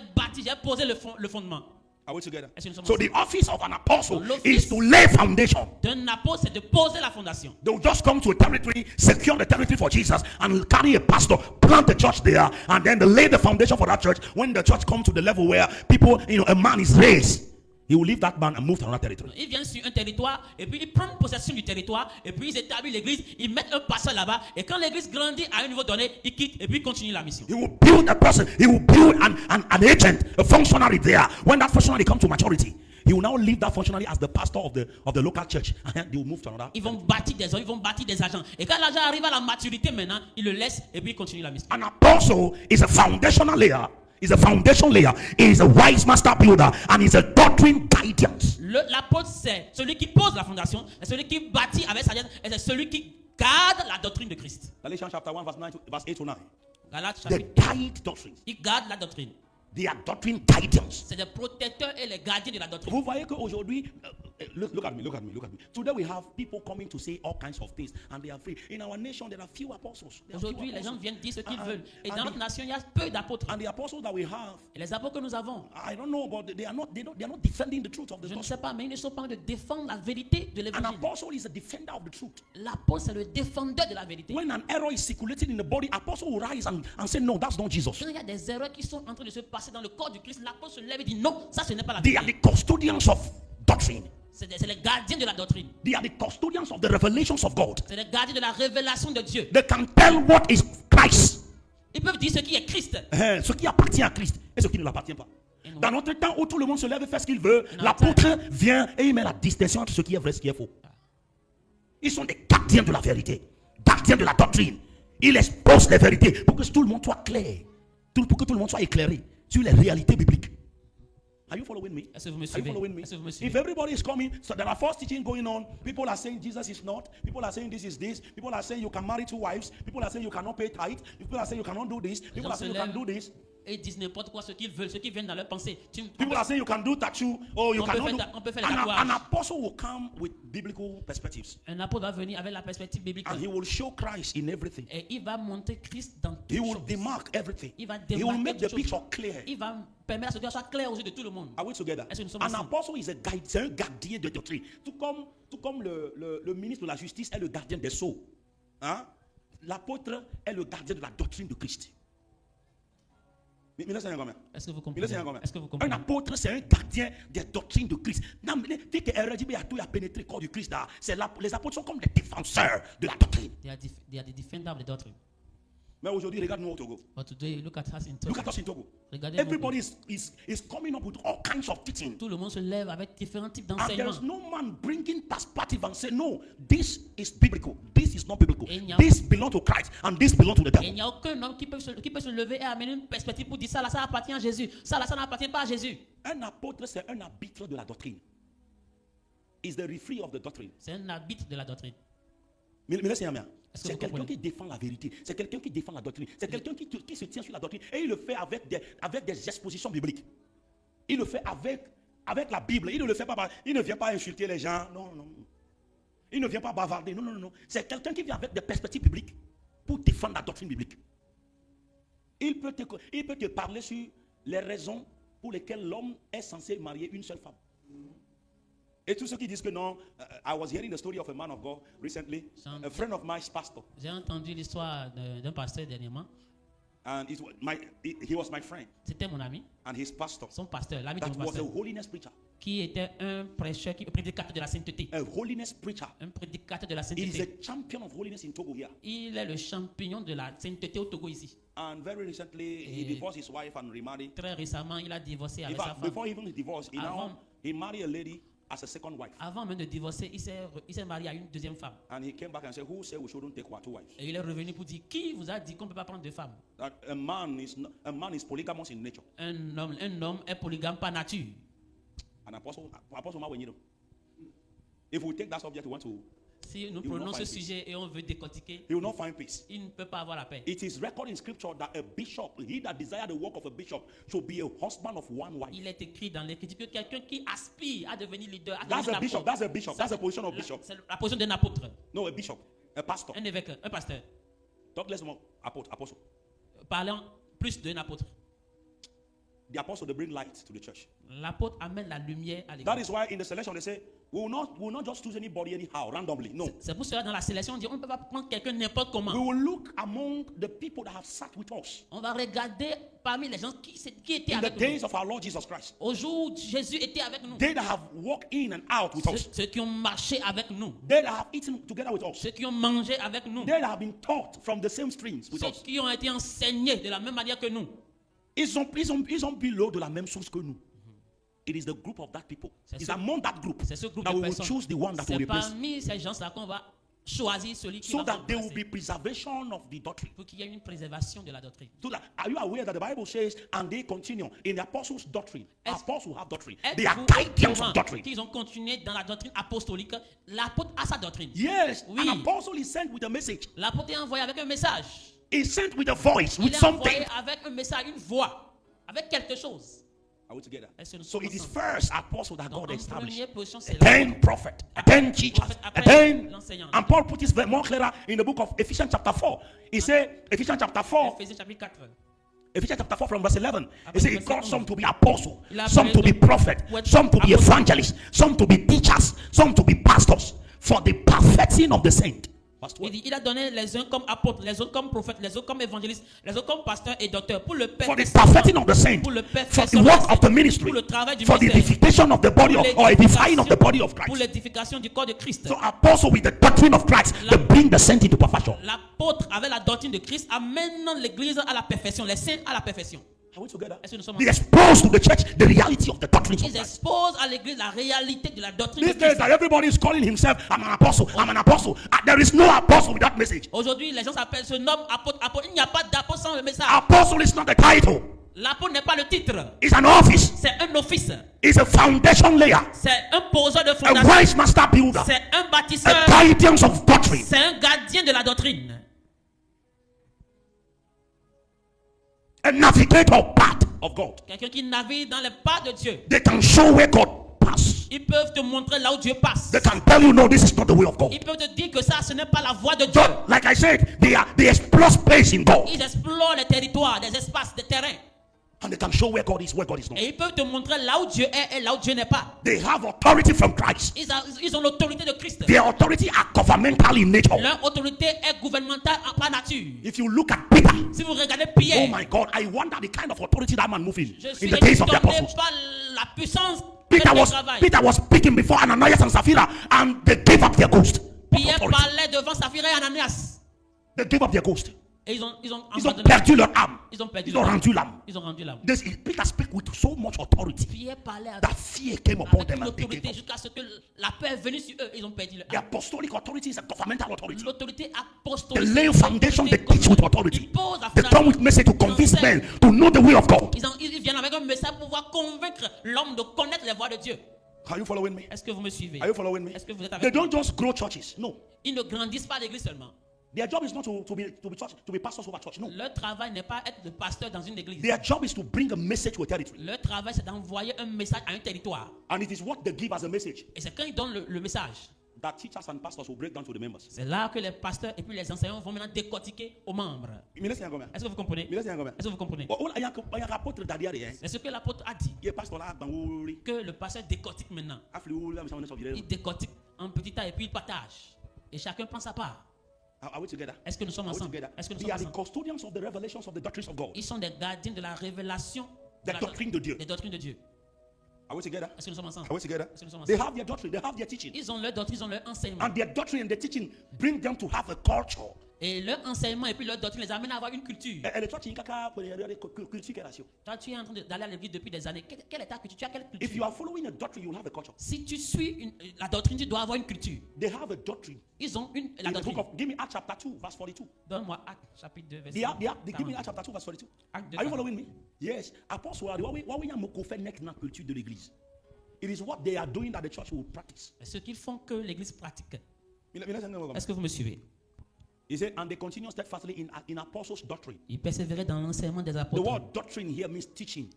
posé le fondement. Are we together? Est-ce que nous sommes So ensemble? the office of an apostle So is to lay foundation. D'un apôtre, c'est de poser la fondation. They'll just come to a territory, secure the territory for Jesus, and carry a pastor, plant a church there, and then they lay the foundation for that church. When the church comes to the level where people, a man is raised, he will leave that man and move to another territory. Ils viennent sur un territoire et puis ils prennent possession du territoire et puis ils établissent l'église, ils mettent un pasteur là-bas et quand l'église grandit à un niveau donné, ils quittent et puis ils continuent la mission. He will build a person, he will build an agent, a functionary there. When that functionary comes to maturity, he will now leave that functionary as the pastor of the local church, and they will move to another. Ils vont bâtir des hommes, ils vont bâtir des agents. Et quand l'agent arrive à la maturité maintenant, il le laisse et puis il continue la mission. An apostle is a foundational layer. Is a foundation layer. He is a wise master builder, and is a doctrine guidance. L'apôtre, c'est celui qui pose la fondation, c'est celui qui bâtit avec sagesse, et c'est celui qui garde la doctrine de Christ. Galatians chapter 1 verse 8 to 9. Galates They chapitre. guide doctrine. Il garde la doctrine. They are doctrine guidance. C'est des protecteurs et les gardiens de la doctrine. Vous voyez qu'aujourd'hui, look at me. Today we have people coming to say all kinds of things, and they are free. In our nation, there are few apostles. Aujourd'hui, les gens viennent dire ce qu'ils veulent. Et dans notre nation, il y a peu d'apôtres. And the apostles that we have, Et les apôtres que nous avons, I don't know, but they are not defending the truth of the je ne gospel. sais pas, mais ils ne sont pas en train de défendre la vérité de An l'évangile. apostle is a defender of the truth. L'apôtre, c'est le défendeur de la vérité. When an error is circulating in the body, apostle will rise and say, no, that's not Jesus. Quand il y a des erreurs qui sont en train de se passer dans le corps du Christ, l'apôtre se lève et dit non, ça ce n'est pas la They are vérité. the custodians of doctrine. C'est les gardiens de la doctrine. They are the custodians of the revelations of God. C'est les gardiens de la révélation de Dieu. They can tell what is Christ. Ils peuvent dire ce qui est Christ. Ce qui appartient à Christ et ce qui ne l'appartient pas. Dans notre temps où tout le monde se lève et fait ce qu'il veut, l'apôtre vient et il met la distinction entre ce qui est vrai et ce qui est faux. Ils sont des gardiens de la vérité, gardiens de la doctrine. Ils exposent les vérités pour que tout le monde soit clair, pour que tout le monde soit éclairé sur les réalités bibliques. Are you following me? Est-ce que vous me Are you suivez? following me? Est-ce que vous me suivez? If everybody is coming, so there are false teaching going on. People are saying Jesus is not. People are saying this is this. People are saying you can marry 2 wives. People are saying you cannot pay tithe. People are saying you cannot do this. People are saying you can do this. Et ils disent n'importe quoi, ce qu'ils veulent, ce qui vient dans leur pensée. People are saying you can do tattoo. Oh, you cannot do. On peut faire les An tatouages. apostle will come with biblical perspectives. Un apôtre va venir avec la perspective biblique. And he will show Christ in everything. Et il va montrer Christ dans tout. He will demark everything. Il va He will démarquer make the toutes choses. picture clear. Il va permettre à ce que ça soit clair aux yeux de tout le monde. Are we together? Est-ce que nous sommes An ensemble? apostle is a guide, c'est un gardien de doctrine. Tout comme le ministre de la justice est le gardien des sceaux. Hein? L'apôtre est le gardien de la doctrine de Christ. Est-ce que vous comprenez? Est-ce que vous Un comprenez? apôtre, c'est un gardien des doctrines de Christ. Dès que RGB a pénétré le corps du Christ, les apôtres sont comme des défenseurs de la doctrine. They are the defender of the doctrine. Mais aujourd'hui, regarde-nous au Togo. But today, look at us in Look Togo. at us in Togo. Regardez Everybody is coming up with all kinds of teaching. Tout le monde se lève avec différents types And d'enseignements. there's no man bringing perspective and say, no, this is biblical. This is not biblical. Et il n'y a- This belongs to Christ and this belongs to the Et il devil. n'y a aucun homme qui peut se lever et amener une perspective pour dire ça là, ça appartient à Jésus. Ça là, ça n'appartient pas à Jésus. Un apôtre, c'est un arbitre de la doctrine. Is the referee of the doctrine. C'est un arbitre de la doctrine. Mais laissez-moi bien. Est-ce que C'est vous quelqu'un comprenez? qui défend la vérité. C'est quelqu'un qui défend la doctrine. C'est quelqu'un qui se tient sur la doctrine. Et il le fait avec des expositions bibliques. Il le fait avec la Bible. Il ne le fait pas. Il ne vient pas insulter les gens. Non, non. Il ne vient pas bavarder. Non, non, non. C'est quelqu'un qui vient avec des perspectives bibliques pour défendre la doctrine biblique. Il peut te parler sur les raisons pour lesquelles l'homme est censé marier une seule femme. Et tous ceux qui disent que non, I was hearing the story of a man of God recently, a friend of mine's pastor, J'ai entendu l'histoire d'un pasteur dernièrement. and he was my friend, C'était mon ami, and his pastor, son pasteur, l'ami de that mon was a pasteur, holiness preacher, qui était un prêcheur, un prédicateur de la sainteté. a holiness preacher. Un prédicateur de la He is sainteté. a champion of holiness in Togo here. Il est le champignon de la sainteté au Togo ici. And very recently, he divorced his wife and remarried. Très récemment, il a divorcé In avec sa fact, femme. before even divorce, he married a lady as a second wife. Avant même de divorcer, il s'est marié à une deuxième femme. And he came back and said, who said we shouldn't take our 2 wives? Et il est revenu pour dire, qui vous a dit qu'on ne peut pas prendre 2 femmes? That a man is polygamous in nature. Un homme est polygame par nature. An apostle Mawenyiro. If we take that subject, we want to, Si nous will prenons not ce find peace. sujet et on veut décortiquer, he will not find peace. il ne peut pas avoir la paix. It is recorded in scripture that a bishop, he that desires the work of a bishop, should be a husband of 1 wife. Il est écrit dans l'Écriture que quelqu'un qui aspire à devenir leader, à That's devenir a bishop. apôtre. That's a bishop. Ça, That's a position of bishop. C'est la position d'un apôtre, No, a bishop, a pastor. un évêque, un pasteur. Talk less more. Apostle. Parlant plus d'un apôtre. The apostle, they bring light to the church. L'apôtre amène la lumière à That l'église. is why in the selection they say, we will not just choose anybody anyhow, randomly. No. C'est pour cela dans la sélection, on dit on ne peut pas prendre quelqu'un n'importe comment. We will look among the people that have sat with us On va regarder parmi les gens qui étaient in the avec nous. days of our Lord Jesus Christ. Au jour où Jésus était avec nous. They that have walked in and out with us. Ceux qui ont marché avec nous. They that have eaten together with us. Ceux qui ont mangé avec nous. They that have been taught from the same streams with Ceux us. qui ont été enseignés de la même manière que nous. Ils ont bu l'eau de la même source que nous. It is the group of that people. C'est It's ce- among that group C'est ce groupe that de we will personnes. choose the one that will C'est replace. parmi ces gens-là qu'on va choisir celui qui So va that there will remplacer. be preservation of the doctrine. Pour qu'il y ait une préservation de la doctrine. So that, are you aware that the Bible says, and they continue in the apostles' doctrine? Est-ce- Apostles have doctrine. They Êtes-vous are guardians au courant of doctrine. qu'ils ont continué dans la doctrine apostolique? L'apôtre a sa doctrine. Yes, Oui. an apostle is sent with a message. L'apôtre est envoyé avec un message. He's sent with a voice, Il with est something. envoyé avec un message, une voix, avec quelque chose. Are we together? Est-ce que nous So sommes it is ensemble? first apostle that Donc, God en established. première position, c'est Then l'apôtre. prophet, then teachers, Prophète, and après then l'enseignant. and Paul put it more clearer in the book of Ephesians chapter 4. He said, Ephesians chapter 4, Éphésiens chapitre 4. Ephesians chapter 4 from verse 11. He Après said he verset called 11. some to be apostle, Il a some appelé to be d'autres prophet, pour être some to be apôtres. evangelists, some to be teachers, some to be pastors, for the perfecting of the saint. Verse 12. Il dit, il a donné les uns comme apôtres, les autres comme prophètes, les autres comme évangélistes, les autres comme pasteurs et docteurs pour le For the perfectionnement, perfecting of the saint, pour le for the perfectionnement work of the ministry, pour le travail du for the ministère, edification of the body pour of, or edifying of the l'édification- body of pour Christ. l'édification du corps de Christ. So apostle with the doctrine of Christ, they bring the saint into perfection. L'apôtre avec la doctrine de Christ amène l'église à la perfection, les saints à la perfection. Are we together? Est-ce que nous sommes They ensemble? expose to the church the reality of the doctrines of Ils Christ. exposent à l'église la réalité de la doctrine de These days Christ. that everybody is calling himself, I'm an apostle, I'm an apostle. There is no apostle with that message. Aujourd'hui, les gens se nomment apôtre, apôtre. Il n'y a pas d'apôtre sans le message. Apostle is not a title. L'apôtre n'est pas le titre. It's an office. C'est un office. It's a foundation layer. C'est un poseur de A fondation. wise master builder. C'est un A bâtisseur. guardian of doctrine. C'est un gardien de la doctrine. A navigator path of God. Quelqu'un qui navigue dans les pas de Dieu. They can show where God passes. Ils peuvent te montrer là où Dieu passe. They can tell you, no, this is not the way of God. Ils peuvent te dire que ça, ce n'est pas la voie de Dieu. So, like I said, they explore space in God. Ils explorent les territoires, des espaces, des terrains. And they can show where God is not. Et ils peuvent te montrer là où Dieu est et là où Dieu n'est pas. They have authority from Christ. Ils ont l'autorité de Christ. Their authority are governmental in nature. Leur autorité est gouvernementale par nature. If you look at Peter, Si vous regardez oh Pierre, my God, I wonder the kind of authority that man moved je in suis the days of the étonné apostles. par la puissance Peter de was travail. Peter was speaking before Ananias and Sapphira, and they gave up their ghost. of Pierre authority. parlait devant Saphira et Ananias. They gave up their ghost. Et ils ont Ils ont abandonné. perdu leur âme. Ils ont perdu Ils ont leur âme. rendu l'âme. Ils ont rendu l'âme. Peter speak with so much authority Pierre parlait avec, that fear came upon avec them une and they gave autorité up. jusqu'à ce que la peur est venue sur eux. Ils ont perdu leur The âme. apostolic authority is a governmental authority. L'autorité They apostolique. lay foundation, they teach with authority. Ils posent la They come with message to convince men to know the way of God. Ils viennent avec un message pour pouvoir convaincre l'homme de connaître les voies de Dieu. Are you following me? Est-ce que vous me suivez? Are you following me? Est-ce que vous êtes They avec moi? don't just grow churches. No. Ils ne grandissent pas l'église seulement. Their job is not to be pastors over church. No. Leur travail n'est pas être le pasteur dans une église. Their job is to bring a message to a territory. Leur travail, c'est d'envoyer un message à un territoire. And it is what they give as a message Et c'est quand ils donnent le message. that teachers and pastors will break down to the members. C'est là que les pasteurs et puis les enseignants vont maintenant décortiquer aux membres. Est-ce que vous comprenez? Est-ce que vous comprenez? C'est ce que l'apôtre a dit. Que le pasteur décortique maintenant. Il décortique un petit tas et puis il partage. Et chacun prend sa part. Are we together? Est-ce que nous sommes Are we ensemble? together? Est-ce que nous They sommes are the ensemble? custodians of the revelations of the doctrines of God. Ils sont des gardiens de la révélation The doctrine de Dieu. des doctrines de Dieu. Are we together? Est-ce que nous sommes ensemble? Are we together? Est-ce que nous sommes They ensemble? have their doctrine, they have their teaching. Ils ont leur doctrine, ils ont leur enseignement. And their doctrine and their teaching bring them to have a culture. Et leur enseignement et puis leur doctrine les amène à avoir une culture. Et le church, il y a culture qui est ratio. Toi, tu es en train d'aller à l'église depuis des années. Quelle est ta culture? Tu as quelle If you culture? are following a doctrine, you will have a culture. Si tu suis la doctrine, tu dois avoir une culture. They have a doctrine. Ils ont la In the book doctrine. of, give me Acts chapter 2, verse 42. Donne-moi Acte chapitre 2, verset Give me Acts chapter 2, verse 42. Acte 2, Are you following me? Yes. Apostle, what we are fait next dans la culture de l'église. It is what they are doing that the church will practice. C'est ce qu'ils font que l'église pratique. Est-ce Est-ce que vous me suivez? He said, and they continue steadfastly in apostles' doctrine. Ils persévéraient dans l'enseignement des The apôtres. word doctrine here means teaching.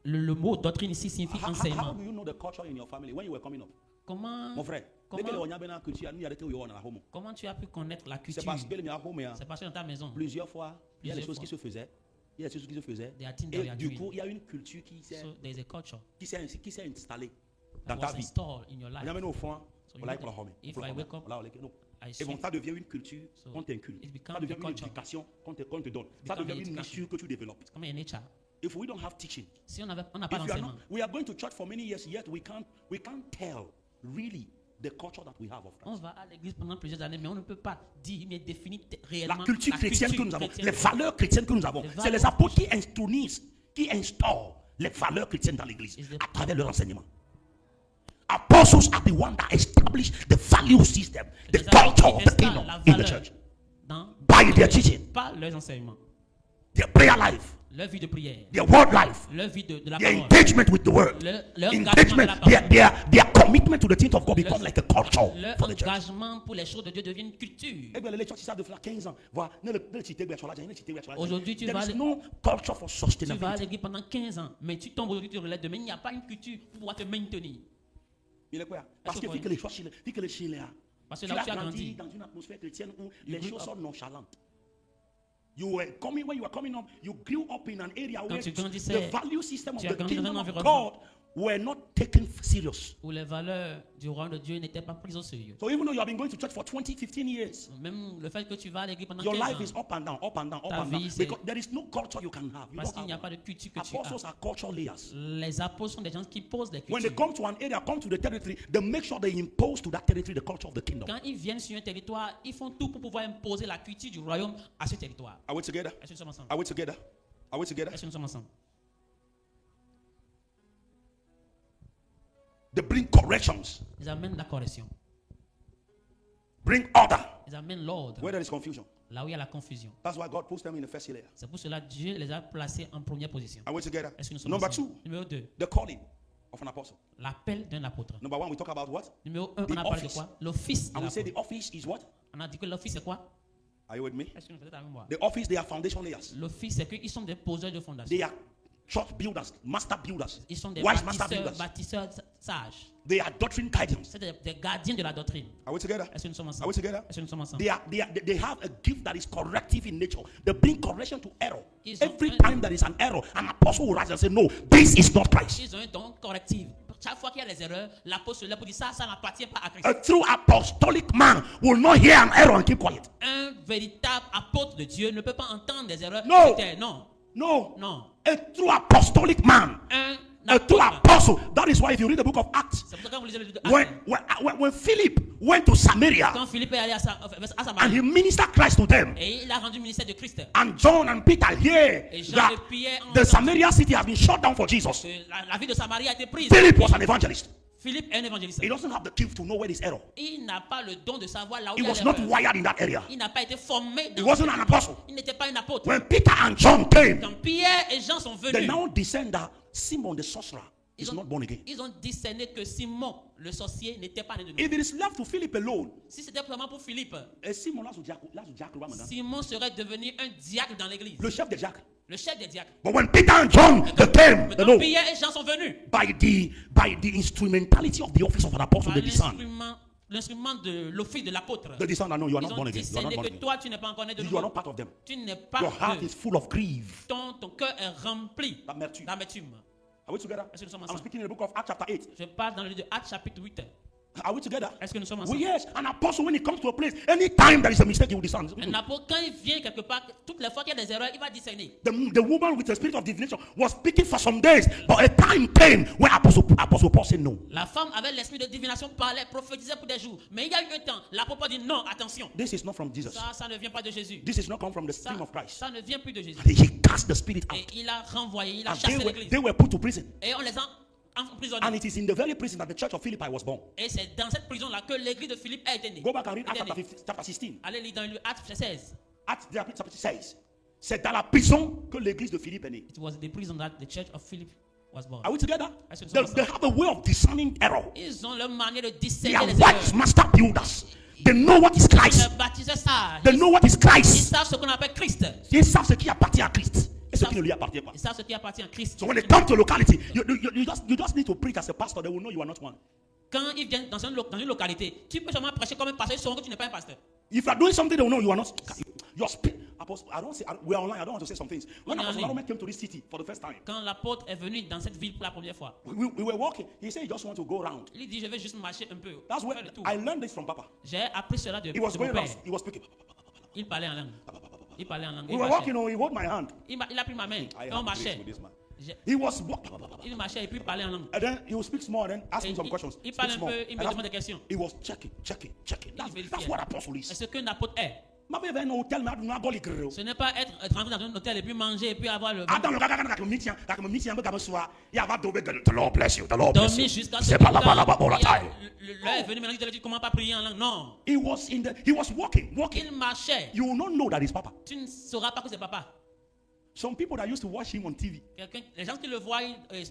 Le mot doctrine ici signifie How enseignement. do you know the culture in your family when you were coming up? Comment, Mon frère, comment tu as pu connaître la c'est culture? parce que le home, C'est parce que dans ta maison, plusieurs fois, il y a des Plusieurs choses fois. qui se faisaient. Il y a des choses qui se faisaient. there are things that we Et are du doing. coup, il y a une culture qui s'est So there is a culture installée that dans ta was vie. installed in your On life. amène au fond, So on l'a you pour la home. if I wake up, Non. I Et sleep. bon, ça devient une culture So qu'on t'inculque. it becomes Ça devient a une culture. éducation qu'on te donne. Ça becomes devient an une education. nature que tu développes. It's comme a nature. If we don't have teaching, Si on n'a pas if we, are d'enseignement, not, we are going to church for many years, yet we can't tell really the culture that we have of on Christ. va à l'église pendant plusieurs années, mais on ne peut pas dire, mais définir La réellement culture chrétienne que nous avons, chrétienne. les valeurs chrétiennes que nous avons, Les c'est les valeurs apôtres qui instaurent les valeurs chrétiennes dans l'église à travers leur enseignement. Apostles are the one that establish the value system, the culture of the kingdom in the church. By their teaching, par leurs enseignements, their prayer life, leur vie de prière, their word life, leur vie de la their parole, engagement with the word, leur engagement, their commitment to the things of God become like a culture leur for the church. engagement pour les choses de Dieu devient une culture. Aujourd'hui, tu vas There is no culture for tu vas à sustainability. l'église pendant 15 ans, mais tu tombes aujourd'hui, tu relèves demain, il n'y a pas une culture pour pouvoir te maintenir. Parce que parce que là où tu as grandi, dans une atmosphère chrétienne où les choses sont nonchalantes. When you were coming up, you grew up in an area where the value system of the kingdom of God were not taken serious. Où les valeurs du royaume de Dieu n'étaient pas prises au sérieux. So even though you have been going to church for 20, 15 years, même le fait que tu vas à l'église pendant your 15 ans, life is up and down, up and down, up and down. Because there is no culture you can have. Parce qu'il n'y a pas de culture que tu as. Apostles are culture layers. Les apôtres sont des gens qui posent des When cultures. they come to an area, come to the territory, they make sure they impose to that territory the culture of the kingdom. Quand ils viennent sur un territoire, ils font tout pour pouvoir imposer la culture du royaume à ce territoire. Are we together? Est-ce que nous sommes ensemble? Are we together? Are we together? Est-ce que nous sommes ensemble? They bring corrections. Ils amènent la correction. Bring order. Ils amènent l'ordre. Where there is confusion. Là où il y a la confusion. That's why God puts them in the first layer. C'est pour cela que Dieu les a placés en première position. Are we together? Est-ce que nous sommes Number ensemble? 2, Numéro 2, the calling of an apostle. l'appel d'un apôtre. Number 1, we talk about what? Numéro 1, The on a parlé de office. quoi? L'office de And we say the l'apôtre. office is what? On a dit que l'office c'est quoi? Are you with me? Est-ce que vous êtes avec moi? The office, they are foundation layers. L'office c'est qu'ils sont des poseurs de fondation. They are church builders, master builders, Ils sont des wise master builders. bâtisseurs sages. They are doctrine guardians. C'est des gardiens de la doctrine. Are we together? Est-ce que nous sommes Are ensemble? we together? Est-ce que nous sommes ensemble? They have a gift that is corrective in nature. They bring correction to error. Ils ont Every un- time there is an error, an apostle will rise and say, no, this is not Christ. Ils ont un don correctif. Chaque fois qu'il y a des erreurs, l'apôtre est là pour dire ça n'appartient pas à Christ. A true apostolic man will not hear an error and keep quiet. Un véritable apôtre de Dieu ne peut pas entendre des erreurs. No. Non. No. Non. A true apostolic man. Un A true apôtre. apostle. That is why if you read the book of Acts, C'est pour ça que quand vous lisez le livre de Actes, when Philip went to Samaria quand Philippe est allé à and Samarie he ministered Christ to them, et il a rendu ministère de Christ, and John and Peter hear et Jean that et Pierre ont the entendu Samaria city has been shut down for Jesus, que la ville de Samarie a été prise. Philip was an evangelist. Philippe est un évangéliste. He doesn't have the gift to know where is error. Il n'a pas le don de savoir là où He il y a was not l'erreur. wired in that area. Il n'a pas été formé He dans wasn't an apostle. Il n'était pas un apôtre. When Peter and John came, Quand Pierre et Jean sont they venus, now discern that Simon the sorcerer is ils not born again. ont discerné que Simon, le sorcier, n'était pas né de If nouveau. it is left to Philip alone, Si c'était vraiment pour Philippe, Simon là, c'est Jack Ramadan, Simon serait devenu un diacre dans l'église. le chef des diacres. Le chef des diacres. But when Peter and John they came, Mais they quand know Pierre et Jean sont venus, by the instrumentality of the office of an apostle, par they discern. l'instrument de l'office de l'apôtre, They discern that no, you are ils not ont born again. You are not discerné born que again. toi, tu n'es pas encore né de You are nouveau. not part of them. Tu n'es pas Your heart de- is full of grief. ton cœur est rempli D'amertume. d'amertume. Are we together? Est-ce que nous sommes I'm ensemble? speaking in the book of Acts chapter 8. Je parle dans le livre de Actes chapitre 8. Are we together? Est-ce que nous sommes Well, ensemble? yes, an apostle when he comes to a place, anytime there is a mistake, he will discern. Un apôtre, quand il vient quelque part, toutes les fois qu'il y a des erreurs, il va discerner. The woman with the spirit of divination was speaking for some days, but a time came when Apostle Paul said no. La femme avec l'esprit de divination parlait, prophétisait pour des jours. Mais il y a eu un temps, l'apôtre dit non, attention. This is not from Jesus. Ça ne vient pas de Jésus. This is not come from the Ça, stream of Christ. ça ne vient plus de Jésus. And he cast the spirit Et out. il a renvoyé, il a And chassé l'église. they were put to prison. Et on les a emprisonnés. And it is in the very prison that the church of Philippi was born. Et c'est dans cette prison-là que l'église de Philippe a été née. Go back and read Était Acts née. chapter 16. Allez lire dans le Acte 16. Acts chapter 16. C'est dans la prison que l'église de Philippe est née. It was the prison that the church of Philip was born. Are we together? Est-ce que nous They, sommes they have a way of discerning error. Ils ont leur manière de They discerner are les wise erreurs. master builders. They know what is Christ. Les baptisés sages. They know what is Ils Christ. savent ce qu'on appelle Christ. Ils savent ce qui appartient à Christ et ce qui ne lui appartient pas. Ils savent ce qui appartient à Christ. So when they come to locality, you just need to preach as a pastor. They will know you are not one. Quand ils viennent dans une localité, tu peux seulement prêcher comme un pasteur, ils sauront que tu n'es pas un pasteur. If you are doing something, they will know you are not. Your spirit, Apostle, we are online. I don't want to say some things. When On est en Apostle ligne. Mahomet came to this city for the first time, Quand l'apôtre est venu dans cette ville pour la première fois, we were walking. He said he just want to go around. il dit je vais juste marcher un peu. That's where faire le tour. I learned this from Papa. J'ai appris cela de He was mon going père. around. He was speaking. Il parlait en langue. Il parlait en langue. We Il were marchait. walking. He hold my hand. Il a pris ma main. I Et on have grace marchait. with this man. J'ai- He was. Il marchait et puis il parlait en langue. And then he will speak small and then ask Et me some questions. il Speak parle un small. peu, il me And demande des questions. he was checking. Il That's vérifiait. what apostle is. Est-ce qu'un apôtre est? Ce n'est pas être rentré dans un hôtel et puis manger et puis avoir le The Lord bless you. The Lord bless dormir you. jusqu'à ce C'est que pas la balaba pour la taille. l'heure est venue maintenant que tu dis comment pas prier en langue. Non. He was walking. Il marchait. You will not know that it's Papa. Tu ne sauras pas que c'est papa. Some people that used to watch him on TV, Les gens qui le voient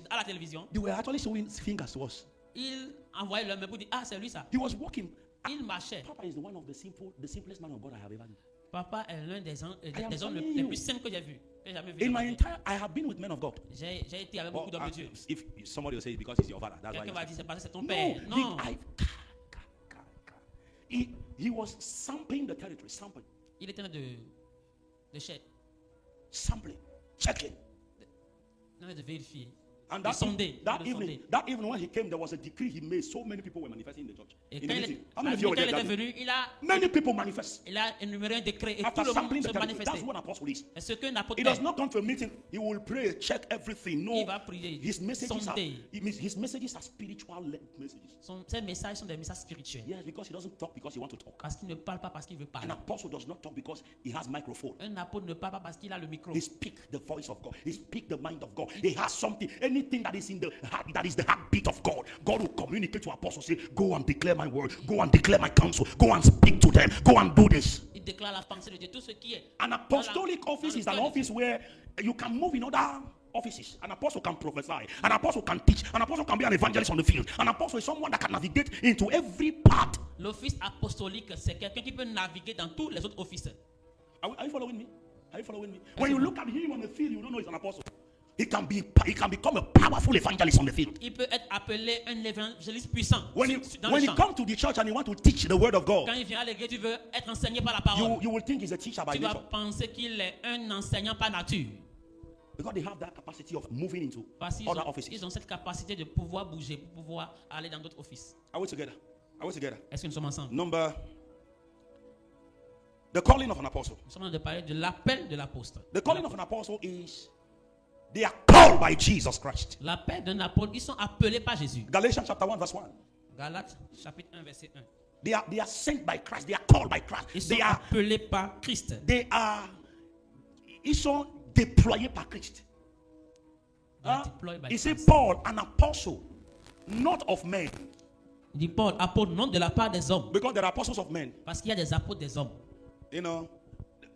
à la télévision, they were actually showing fingers to us. ils envoyaient leur main pour dire ah c'est lui ça. He was walking. Il marchait. Papa is one of the simplest man of God I have ever known. Papa est l'un des hommes telling les you. plus simples que j'ai vu. J'ai jamais vu. In my entire, I have been with men of God. J'ai été avec beaucoup d'hommes de Dieu. If somebody will say it's because he's your father, that's why. Quelqu'un va dire c'est parce que c'est ton No, père. Non. He was sampling the territory, sampling, Il était en train de chercher, sampling, checking. en train de vérifier. And De sonder. that de evening, sonder. that evening when he came, there was a decree he made. So many people were manifesting in the church. Et In quand the il meeting. How many of you were there était that day? venu, Many people manifest. il a énuméré un décret et After tout le sampling monde the se territory, manifestait. that's what apostle is. Et ce qu'un apôtre He does fait, not come to a meeting. He will pray, check everything. No, il va prier, his messages are sonder. his messages are spiritual messages. Ses messages sont des messages spirituels. Yes, because he doesn't talk because he wants to talk. Parce qu'il ne parle pas parce qu'il veut An parler. apostle does not talk because he has microphone. Un apôtre ne parle pas parce qu'il a le micro. He speaks the voice of God. He speaks the mind of God. He has something, anything that is in the heart, that is the heartbeat of God. God will communicate to apostles, say, go and declare my word, go and declare my counsel, go and speak to them, go and do this. Il déclare la pensée de Dieu, tout ce qui est. An apostolic office is an office where you can move in other offices. An apostle can prophesy, an apostle can teach, an apostle can be an evangelist on the field. An apostle is someone that can navigate into every part. L'office apostolique, c'est quelqu'un qui peut naviguer dans tous les autres offices. Are you following me? Are you following me? When you look at him on the field, you don't know he's an apostle. He can become a powerful evangelist on the field. Il peut être appelé un évangéliste puissant. When he champ. comes to the church and he wants to teach the word of God, Quand il vient à l'église, tu veux être enseigné par la parole. you will think he's a teacher by Tu vas nature. penser qu'il est un enseignant par nature. Because they have that capacity of moving into Parce qu'ils other ont, offices. ils ont cette capacité de pouvoir bouger, pour pouvoir aller dans d'autres offices. Are we together? Are we together? Est-ce que nous sommes ensemble? The calling of an apostle. Nous sommes en train de parler de l'appel de l'apôtre. The calling of an apostle is they are called by Jesus Christ. L'appel d'un apôtre, ils sont appelés par Jésus. Galatians chapter 1 verse 1. Galates chapitre 1 verset 1. They are sent by Christ. They are called by Christ. Ils sont appelés par Christ. Ils sont déployés par Christ. He said, Paul, an apostle, not of men. Il dit Paul, apôtre, non de la part des hommes. Because there are apostles of men. Parce qu'il y a des apôtres des hommes. You know,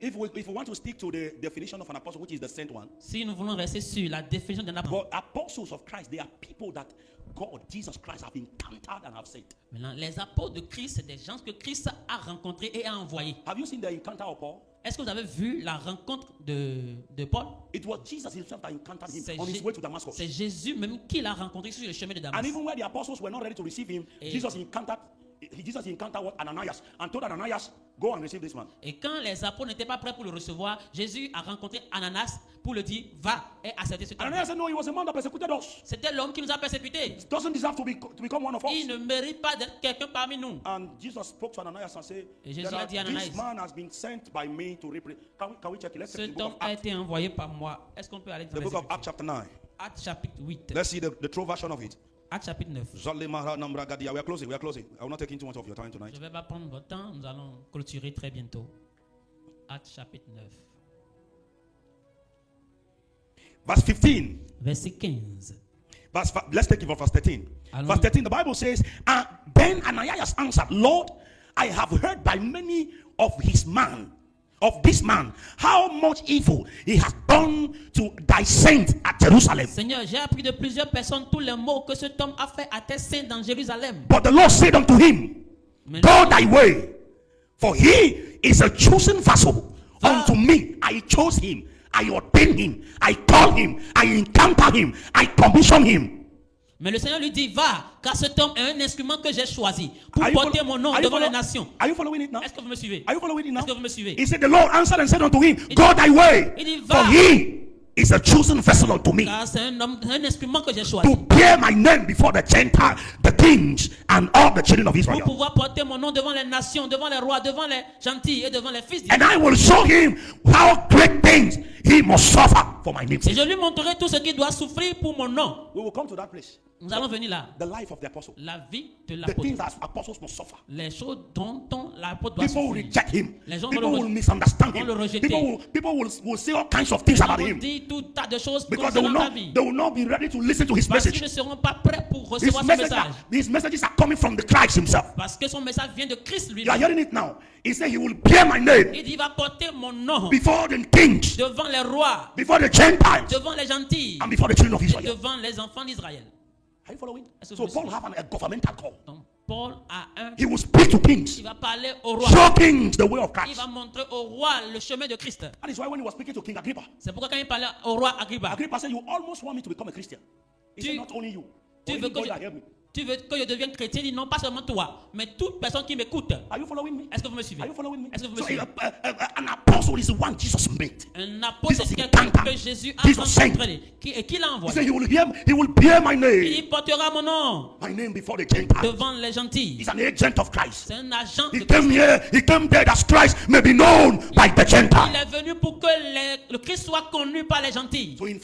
if we want to stick to the definition of an apostle, which is the sent one. Si nous voulons rester sur la définition d'un apôtre. But apostles of Christ, they are people that God, Jesus Christ, have encountered and have sent. Maintenant, les apôtres de Christ, c'est des gens que Christ a rencontrés et a envoyés. Have you seen the encounter of Paul? Est-ce que vous avez vu la rencontre de Paul? It was Jesus himself that encountered him on his way to Damascus. C'est Jésus même qui l'a rencontré sur le chemin de Damas. And even where the apostles were not ready to receive him, Jesus encountered what? Ananias, and told Ananias, go and receive this man. Et quand les apôtres n'étaient pas prêts pour le recevoir, Jésus a rencontré Ananas pour lui dire, va et accepter ce homme. Ananias said, no, he was a man that persecuted us. C'était l'homme qui nous a persécutés. He doesn't deserve to become one of us. Il ne mérite pas d'être quelqu'un parmi nous. And Jesus spoke to Ananias and said, Et Jésus a dit à Ananias, this man has been sent by me to represent. Can we check it? Let's check cet homme a été envoyé par moi. Est-ce qu'on peut aller dans the book of Acts chapter 9. Actes chapitre 8. Let's see the true version of it. Actes chapitre 9. We are closing. I will not take too much of your time tonight. Je ne vais pas prendre votre temps. Nous allons clôturer très bientôt. Actes chapitre 9. Verse 15. Verset 15. Let's take it from verse 13. Allons. Verse 13, the Bible says, then Ananias answered, Lord, I have heard by many of this man, how much evil he has done to thy saints at Jerusalem. Seigneur, j'ai appris de plusieurs personnes tous les maux que cet homme a fait à tes saints dans Jérusalem. But the Lord said unto him, go thy way, for he is a chosen vessel unto me. I chose him, I ordained him, I called him, I encountered him, I commissioned him. Mais le Seigneur lui dit, va, car cet homme est un instrument que j'ai choisi pour porter mon nom devant les nations. Are you following it now? Est-ce que vous me suivez? Are you following it now? Est-ce que vous me suivez? He said, the Lord answered and said unto him, go thy way, for he is a chosen vessel unto me, car c'est un instrument que j'ai choisi to bear my name before the Gentiles, the kings, and all the children of Israel. pour pouvoir porter mon nom devant les nations, devant les rois, devant les gentils et devant les fils d'Israël. And I will show him how great things he must suffer for my name. Et je lui montrerai tout ce qu'il doit souffrir pour mon nom. We will come to that place. Nous allons venir là. The life of the apostle. La vie de The l'apôtre. things that apostles must suffer. Les choses dont l'apôtre doit People will suffire. reject him. Les gens People vont will misunderstand vont him. le rejeter. People will say all kinds of things about Ils vont him. dire tout tas de choses Because they concernant ta vie. will not be ready to listen to his Parce qu'ils message. ne seront pas prêts pour recevoir son message. His messages are coming from the Christ himself. Parce que son message vient de Christ You are lui-même. hearing it now. He said he will bear my name Il dit, il va porter mon nom before the kings, devant les rois, before the Gentiles, devant les gentils, and before the children of et Israel. devant les enfants d'Israël. Are you following? Est-ce que So vous Paul suivez? have a governmental call. Donc, Paul a un. He will speak to kings, Il va parler au roi. show kings the way of Il Christ. va montrer au roi le chemin de Christ. That is why when he was speaking to King Agrippa, C'est pourquoi quand il parlait au roi Agrippa, Agrippa said, "You almost want me to become a Christian." He said, "Not only you, tu only veux que God that help me." tu veux que je devienne chrétien, il dit non pas seulement toi, mais toute personne qui m'écoute. Are you following me? Est-ce que vous me suivez? Are you following me? Est-ce que vous me So suivez? an apostle is the one Jesus made. Un apôtre, Jesus c'est quelqu'un encounter. que Jésus a Jesus sent. rencontré et qui l'a He envoyé. said, he will bear my name. Il portera mon nom My name before the Gentiles. devant les gentils. He's an agent of Christ. C'est un agent He de came Christ. here, he came there that Christ may be known by the Il Gentiles. est venu pour que le Christ soit connu par les gentils. So in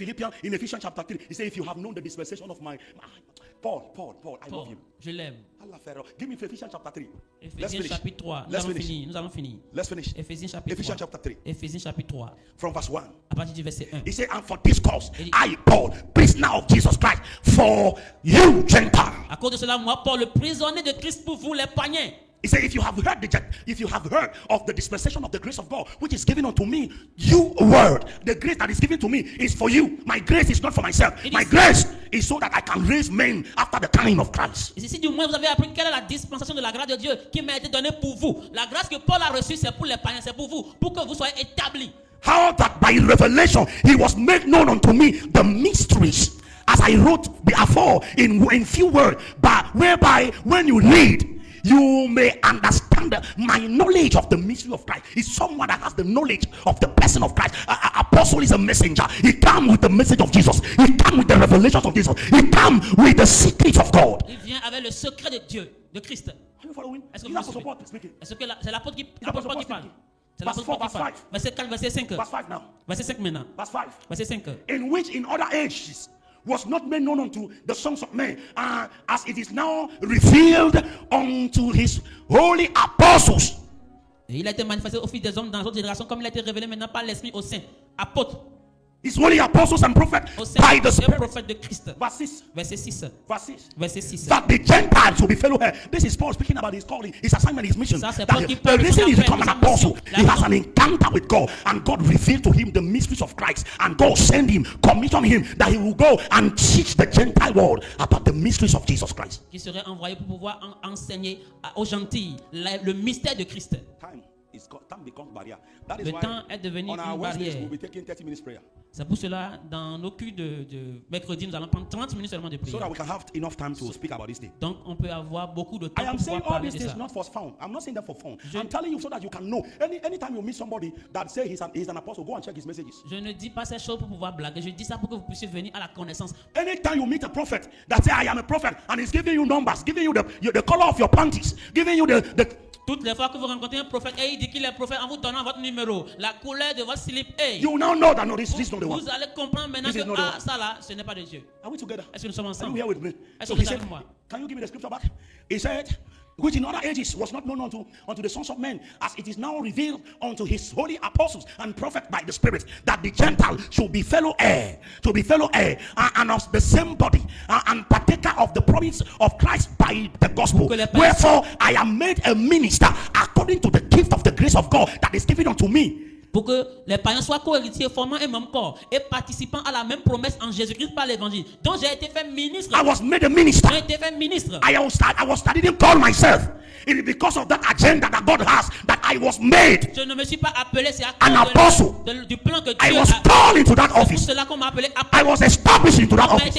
Ephesians chapter 3, he said, if you have known the dispensation of my Paul, I love him. Je l'aime. Allah Pharaoh. Give me Ephesians chapter 3. Let's Éphésiens finish. chapitre 3. Let's finish. Nous allons finir. Let's finish. Éphésiens chapitre Ephesians 3. chapter 3. Éphésiens chapitre 3. From verse 1. À partir du verset 1. He said, and for this cause, I, Paul, prisoner of Jesus Christ, for you, Gentiles. À cause de cela, moi, Paul, le prisonnier de Christ pour vous, les païens. He said, if you have heard of the dispensation of the grace of God, which is given unto me, you word, the grace that is given to me is for you. My grace is not for myself. My grace is so that I can raise men after the kind of Christ. Et si du moins vous avez appris quelle est la dispensation de la grâce de Dieu qui m'a été donnée pour vous. La grâce que Paul a reçue, c'est pour les païens, c'est pour vous, pour que vous soyez établis. How that by revelation he was made known unto me the mysteries, as I wrote before in few words, but whereby when you read, you may understand my knowledge of the mystery of Christ. Is someone that has the knowledge of the person of Christ. Apostle is a messenger. He comes with the message of Jesus. He comes with the revelations of Jesus. He comes with the secrets of God. Il vient avec le secret de Dieu, de Christ. Are you following? Est-ce que Is vous Apostle suivez? Paul speaking? Est-ce que c'est l'apôtre qui Paul parle? speaking. C'est Verse l'apôtre 4, Paul qui parle. verse 5. Verset 4, verset 5. Verse 5 now. Verset 5 maintenant. Verse 5. Verset 5. In which in other ages was not made known unto the sons of men, as it is now revealed unto his holy apostles. Et il a été manifesté au fils des hommes dans les autres générations, comme il a été révélé maintenant par l'Esprit aux saints, apôtres, His holy apostles and prophets aux saints, by the les Spirit. prophètes de Christ. Verse 6. Verset 6. Verse 6. Verset 6. That the Gentiles will be fellow heirs. This is Paul speaking about his calling, his assignment, his mission. Ça, c'est That Paul qui the parle de reason son he's become appel, an de sa apostle, mission. he has an encounter with God, and God revealed to him the mysteries of Christ, and God sent him, commissioned him that he will go and teach the Gentile world about the mysteries of Jesus Christ. Qui serait envoyé pour pouvoir enseigner aux gentils le mystère de Christ. Time becomes barrier. That is Le why temps est devenu on our une Wednesdays barrière. we'll be taking 30 minutes prayer, C'est pour cela, dans nos cultes de mercredi, nous allons prendre 30 minutes seulement de so prière. that we can have enough time to speak about this day. Donc, on peut avoir beaucoup de temps I am pour saying pouvoir all parler these de things ça. not for fun. I'm not saying that for fun. Je- I'm telling you so that you can know. Anytime you meet somebody that say he's an apostle, go and check his messages. Je ne dis pas ces choses pour pouvoir blaguer. Je dis ça pour que vous puissiez venir à la connaissance. Anytime you meet a prophet that say I am a prophet and he's giving you numbers, giving you the color of your panties, giving you the Toutes les fois que vous rencontrez un prophète et il dit qu'il est prophète en vous donnant votre numéro, la couleur de votre slip, hey, you now know that no, this is not the one. vous allez comprendre maintenant This is que not the one. ça là, ce n'est pas de Dieu. Are we together? Est-ce que nous sommes Are you ensemble? here with me? Est-ce So que he vous êtes said, avec moi? can you give me the scripture back? He said, which in other ages was not known unto the sons of men, as it is now revealed unto his holy apostles and prophets by the Spirit, that the Gentile should be fellow heir, and of the same body, and partaker of the promise of Christ by the gospel. Wherefore I am made a minister according to the gift of the grace of God that is given unto me. Pour que les païens soient co-héritiers, formant un même corps et participant à la même promesse en Jésus-Christ par l'évangile. Donc j'ai été fait ministre. I was made a minister. J'ai été fait ministre. I didn't call myself. It is because of that agenda that God has that I was made Je ne me suis pas appelé, c'est à an cause apostle. du plan que I Dieu was a. called into that C'est pour office. cela qu'on m'a appelé I apôtre. was established into that office.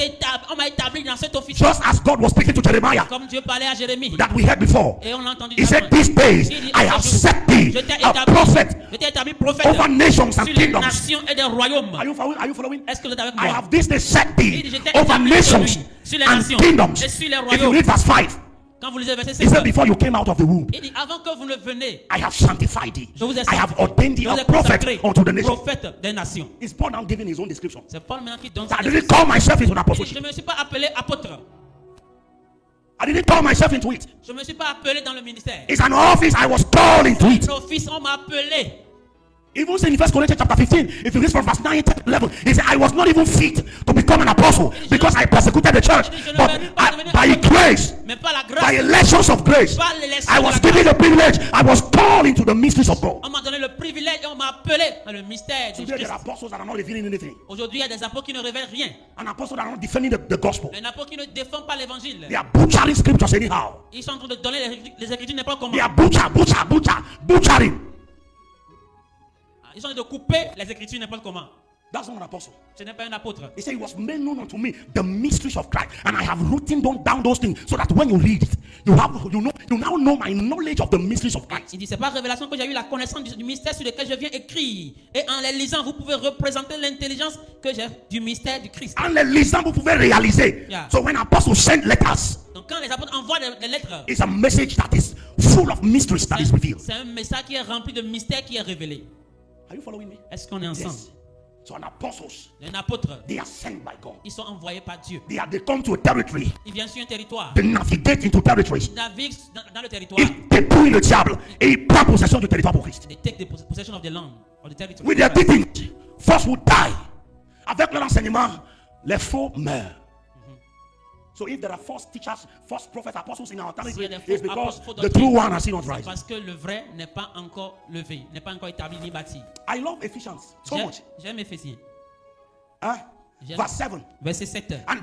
On m'a établi dans cet office. Just as God was speaking to Jeremiah Comme Dieu parlait à Jérémie. that we heard before. Et on l'a entendu. He said, avant. these days Il dit, I have set thee Je t'ai a prophet établi prophète over nations and sur les kingdoms. nations et des royaumes. Are you following? Est-ce que vous êtes avec I moi? have this day set Il dit, thee je t'ai over établi nations sur les and nations kingdoms. et sur les If you royaumes. read verse 5, Quand vous lisez verset he 5, said, before you came out of the womb, il dit avant que vous ne venez, I have sanctified thee. je vous ai I have ordained thee je vous a ai prophet consacré unto the nations. prophète des nations. Is Paul now giving his own description? C'est Paul maintenant qui donne I sa didn't description. call myself into an Il dit, je apostleship. ne me suis pas appelé apôtre. I didn't call myself into it. Je me suis pas appelé dans le ministère. It's an office I was called into it. Un office, on m'a appelé. Even in 1 Corinthians chapter 15, if you read from verse 9 to 11, he said, I was not even fit to become an apostle because I persecuted the church. But by grace, by elections of grace, I was given the privilege. I was called into the mysteries of God. On m'a donné le privilège et on m'a appelé dans le mystère du Today, Christ. there are apostles that are not revealing anything. Aujourd'hui, il y a des apôtres qui ne révèlent rien. An apostle that are not defending the gospel. Un apôtre qui ne défend pas l'évangile. They are butchering scriptures anyhow. Ils sont en train de donner les écritures n'importe comment. They are butchering. Ils sont en train de couper les écritures n'importe comment. That's not an apostle. Ce n'est pas un apôtre. He said, it was made known unto me the mysteries of Christ, and I have written down those things so that when you read it, you now know my knowledge of the mysteries of Christ. Il dit, c'est par révélation que j'ai eu la connaissance du mystère sur lequel je viens écrire. Et en les lisant, vous pouvez représenter l'intelligence que j'ai du mystère du Christ. En les lisant, vous pouvez réaliser. Yeah. So when apostles send letters, donc quand les apôtres envoient des lettres, it's a message that is full of mysteries that is revealed. C'est un message qui est rempli de mystères qui est révélé. Are you following me? Est-ce qu'on est ensemble? Yes. So an apostles, un apôtre, they are sent by God. Ils sont envoyés par Dieu. They come to a territory. Ils viennent sur un territoire. They navigate into territories. Ils naviguent dans le territoire. Ils dépouillent le diable et ils prennent possession du territoire pour Christ. They take the possession of the land or the territory. With their teaching, first would die. Avec leur enseignement, les faux meurent. So if there are false teachers, false prophets, apostles in our time, it's because the true one has not rise. Parce que le vrai n'est pas encore levé, n'est pas encore établi ni bâti. I love Ephesians so much. J'aime Éphésiens. Verse 7. Verset 7. And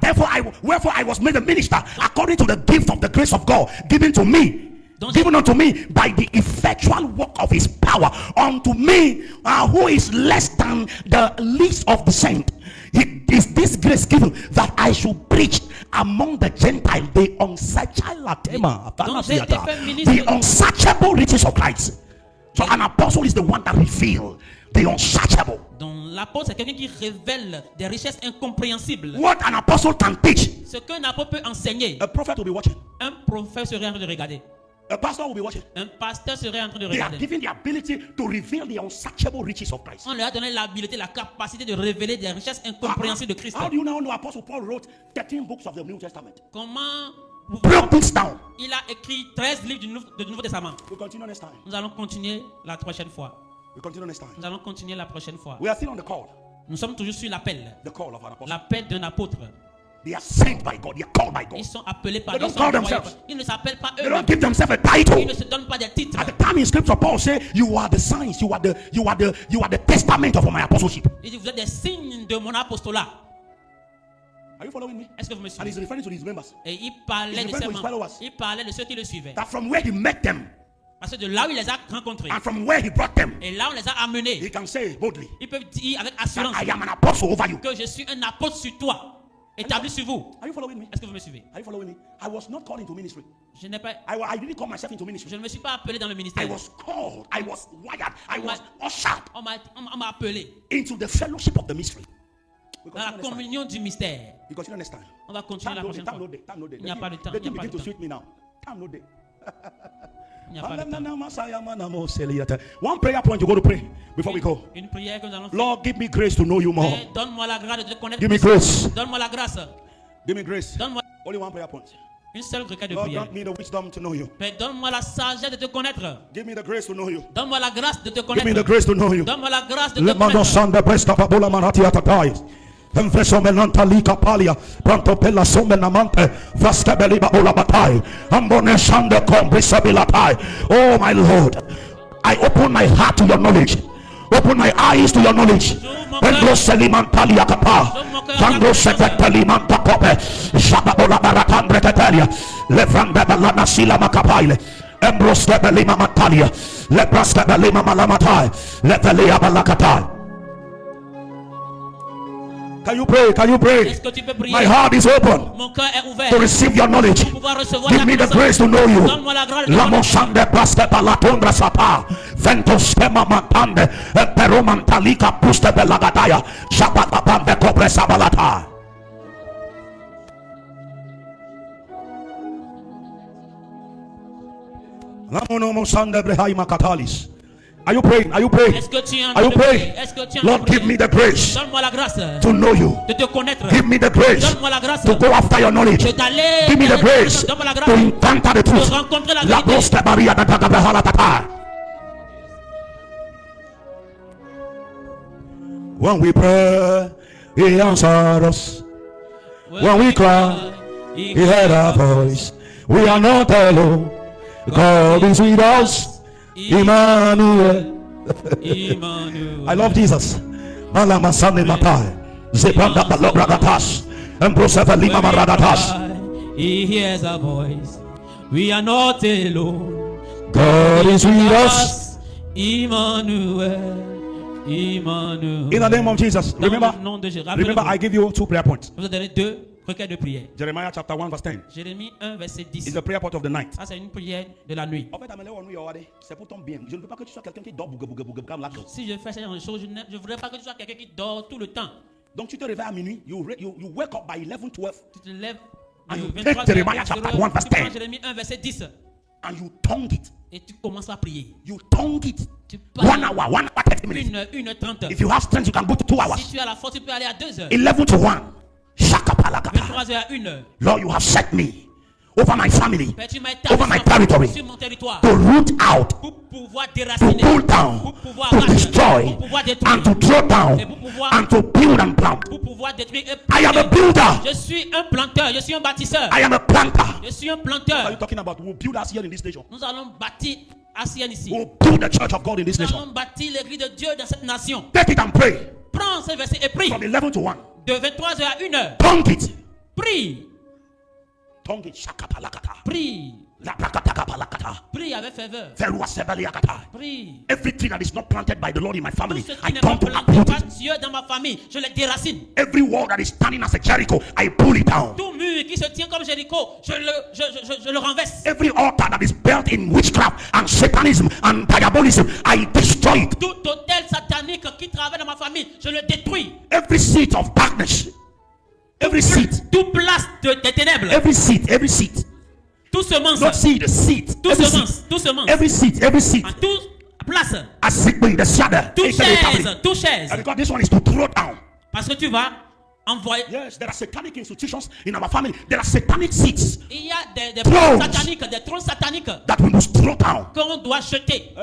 wherefore I was made a minister according to the gift of the grace of God given to me. Given unto me by the effectual work of his power, unto me who is less than the least of the saints. It is this grace given that I should preach among the Gentiles the unsearchable riches of Christ. So an apostle is the one that reveals the unsearchable. Donc l'apôtre c'est quelqu'un qui révèle des richesses incompréhensibles. What an apostle can teach. Ce qu'un apôtre peut enseigner. A prophet will be watching. Un prophète serait en train de regarder. A pastor will be watching. Un pasteur serait en train de They regarder. are given the ability to reveal the unsearchable riches of Christ. On leur a donné l'habilité, la capacité de révéler des richesses incompréhensibles de Christ. How do you now know Apostle Paul wrote 13 books of the New Testament? Comment Break this down. Il a écrit 13 livres du Nouveau Testament. We'll continue next time. Nous allons continuer la prochaine fois. We'll continue next time. Nous allons continuer la prochaine fois. We are still on the call. Nous sommes toujours sur l'appel. The call of an apostle. L'appel d'un apôtre. They are sent by God. They are called by God. Ils sont appelés par Dieu. Ils ne s'appellent pas eux. They don't give themselves a title. Ils ne se donnent pas des titres. At the time in Scripture, Paul said, "You are the signs. You are the testament of my apostleship." Il dit, vous êtes des signes de mon apostolat. Are you following me? Est-ce que vous me And suivez? he's referring to his members. Et il parlait de ses membres. Il parlait de ceux qui le suivaient. That from where he met them, parce que de là où il les a rencontrés, and from where he brought them, et là où on les a amenés, he can say boldly, ils peuvent dire avec assurance I am an apostle over you. Que je suis un apôtre sur toi, établi sur vous. Are you following me? Est-ce que vous me suivez? Are you following me? I was not called into ministry. Je n'ai pas. I didn't call myself into ministry. Je ne me suis pas appelé dans le ministère. I was called. I was wired. I was ushered. On m'a appelé into the fellowship of the mystery. Dans la communion du mystère. We continue next time. On va continuer la prochaine fois. Il n'y a pas de temps. Let me begin to sweet me now. Time no day. Il n'y a pas de temps. One prayer point you go to pray before we go. Une prière que nous allons faire. Lord, give me grace to know you more. Donne-moi la grâce de te connaître. Give me grace. Donne-moi la grâce. Give me grace. Donne-moi only one prayer point. Une seule requête de Lord, prière. grant me the wisdom to know you. Père, donne-moi la sagesse de te connaître. Give me the grace to know you. Donne-moi la grâce de te Give connaître. me the grace to know you. Donne-moi la grâce de te Let me know son the breast of Abola Manati atatai. Enveso menanta lika palia. Pranto pella somenamante. Vasca beliba ola batai. Ambone sande combrisabilatai. Oh my Lord, I open my heart to your knowledge. Open my eyes to your knowledge. Pendlo selimantalia kapa. Fanglo seketeliman takope. Shababola baratandre tetelia. Levranda balana sila makapaile. Embros kebelima matalia. Lepras kebelima malamatai. Levelia balakatai. Can you pray? Can you pray? Est-ce que tu peux prier? My heart is open Mon cœur est ouvert to receive your knowledge. pour pouvoir recevoir Give me the grace to know you. Donne-moi la grâce de La te moshande praste palatondra sapa. Ventos kema matande. Peromantalika puste belagataya. Shabapapambe kobre sabalata. Lamono mosande brehai makatalis. Are you praying? Are you praying? Est-ce que tu es en Are you train de praying? prier? Est-ce que tu es en train de Lord, give me the grace Donne-moi la grâce to know you. de te connaître. Give me the grace Donne-moi la grâce to go after your knowledge. de t'aller. Give me the grace Donne-moi la grâce to encounter the de truth. rencontrer la La vérité. grosse tabaria da da da da da. When we pray, He answers us. When we cry, He heard our voice. We are not alone. God is with us. Emmanuel. I love Jesus. Malama Sane Matai. Zebanda Balobradatas. Ambroseva Lima Maradatas. He hears our voice. We are not alone. God is with us. Emmanuel. Emmanuel. In the name of Jesus. Dans Remember, le nom de Jésus. remember, I give you 2 prayer points. Je vous ai donné 2 requêtes de prière. Jeremiah chapter 1 verse 10. Jérémie 1 verset 10. It's the prayer point of the night. Ça c'est une prière de la nuit. En fait, c'est pour ton bien. Je ne veux pas que tu sois quelqu'un qui dort comme là. Si je fais ce genre de choses, je ne voudrais pas que tu sois quelqu'un qui dort tout le temps. Donc tu te réveilles à minuit, you wake up by 11, 12. Tu te lèves And you 23 take Jeremiah chapter 1 verse 10. Jérémie 1 verset 10. And you tongue it. Et tu commences à prier. You tongue it. Tu 1 hour, 30 minutes. 1h30. If you have strength, you can go to 2 hours. Si tu as la force, tu peux aller à 2 heures. 11 to 1. Shakapalakata. 23 heures à 1 heure. Lord, you have set me over my family, Mais tu m'as over my territory, sur mon territoire to root out, pour pouvoir to déraciner, pull down, pour pouvoir to abattre, destroy, pour pouvoir détruire, and to throw down, et pour pouvoir, and to build and plant. pour pouvoir détruire et I am a planter. builder. Je suis un planteur, je suis un bâtisseur. I am a planter. Je suis un What are you planteur. talking about? We'll build us here in this nation. Nous allons bâtir Asien ici. We'll build the church of God in this Nous nation. allons bâtir l'église de Dieu dans cette nation. Take it and pray. Prends ce verset et prie. From 11 to 1. De 23 heures à 1 heure. Tongue it. Prie. Tongue it. Shakapalakata. Prie. Laprakatakabalakata. Prie avec ferveur. Veruasebeliakata. Prie. Everything that is not planted by the Lord in my family, Tout ce I qui n'est pas come to planté uproot par it. Dieu dans ma famille, je le déracine. Every wall that is standing as a Jericho, I pull it down. Tout mur qui se tient comme Jéricho, je le renverse. Every altar that is built in witchcraft and satanism and diabolism, I destroy it. Tout hôtel satanique qui travaille dans ma famille, je le détruis. Every seat of darkness, every seat, Tout place des ténèbres, every seat, tout semence, not seed, seat, tout every semence, seat, tout semence, every seat, en tout place, I seek me the shadow. tout chaise, Because this one is to throw down. parce que tu vas envoyer. Yes, there are satanic institutions in our family. There are satanic seats Il y a des Thrones. sataniques, des trônes sataniques that we must throw down. qu'on doit jeter,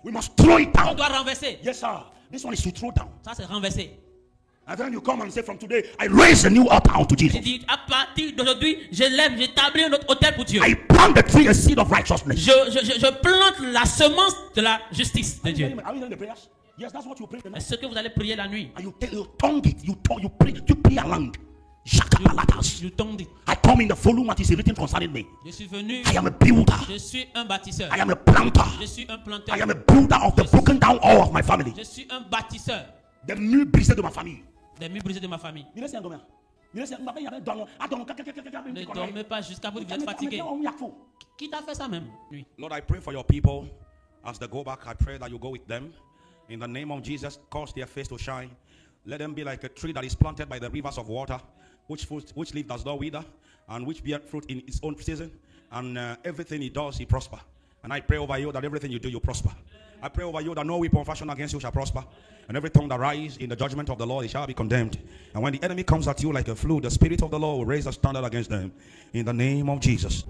We must throw it qu'on down. doit renverser. Yes, sir. This one is to throw down. Ça c'est renverser. And then you come and say, from today, I raise a new altar unto Il Jesus. dit à partir d'aujourd'hui, j'établis un autre hôtel pour Dieu. I plant the tree, a seed of righteousness. Je plante la semence de la justice de Dieu. Are you hearing the prayers? Yes, that's what you pray tonight. Est-ce que vous allez prier la nuit? And you tongue it. You pray along. Shakapalatas. Je tombe. I come in the volume what is written concerning me. Je suis venu. I am a builder. Je suis un bâtisseur. I am a planter. Je suis un planteur. I am a builder of the broken down all of my family. Je suis un bâtisseur The murs brisés de ma famille. des murs brisés de ma famille. Ne dormez pas jusqu'à vous êtes fatigué. Qui t'a fait ça même? Lui. Lord, I pray for your people as they go back. I pray that you go with them. In the name of Jesus, cause their face to shine. Let them be like a tree that is planted by the rivers of water, which leaf does not wither, and which bear fruit in its own season. And everything he does, he prosper. And I pray over you that everything you do, you prosper. I pray over you that no weapon fashioned against you shall prosper. And every tongue that rise in the judgment of the Lord, it shall be condemned. And when the enemy comes at you like a flood, the Spirit of the Lord will raise a standard against them. In the name of Jesus.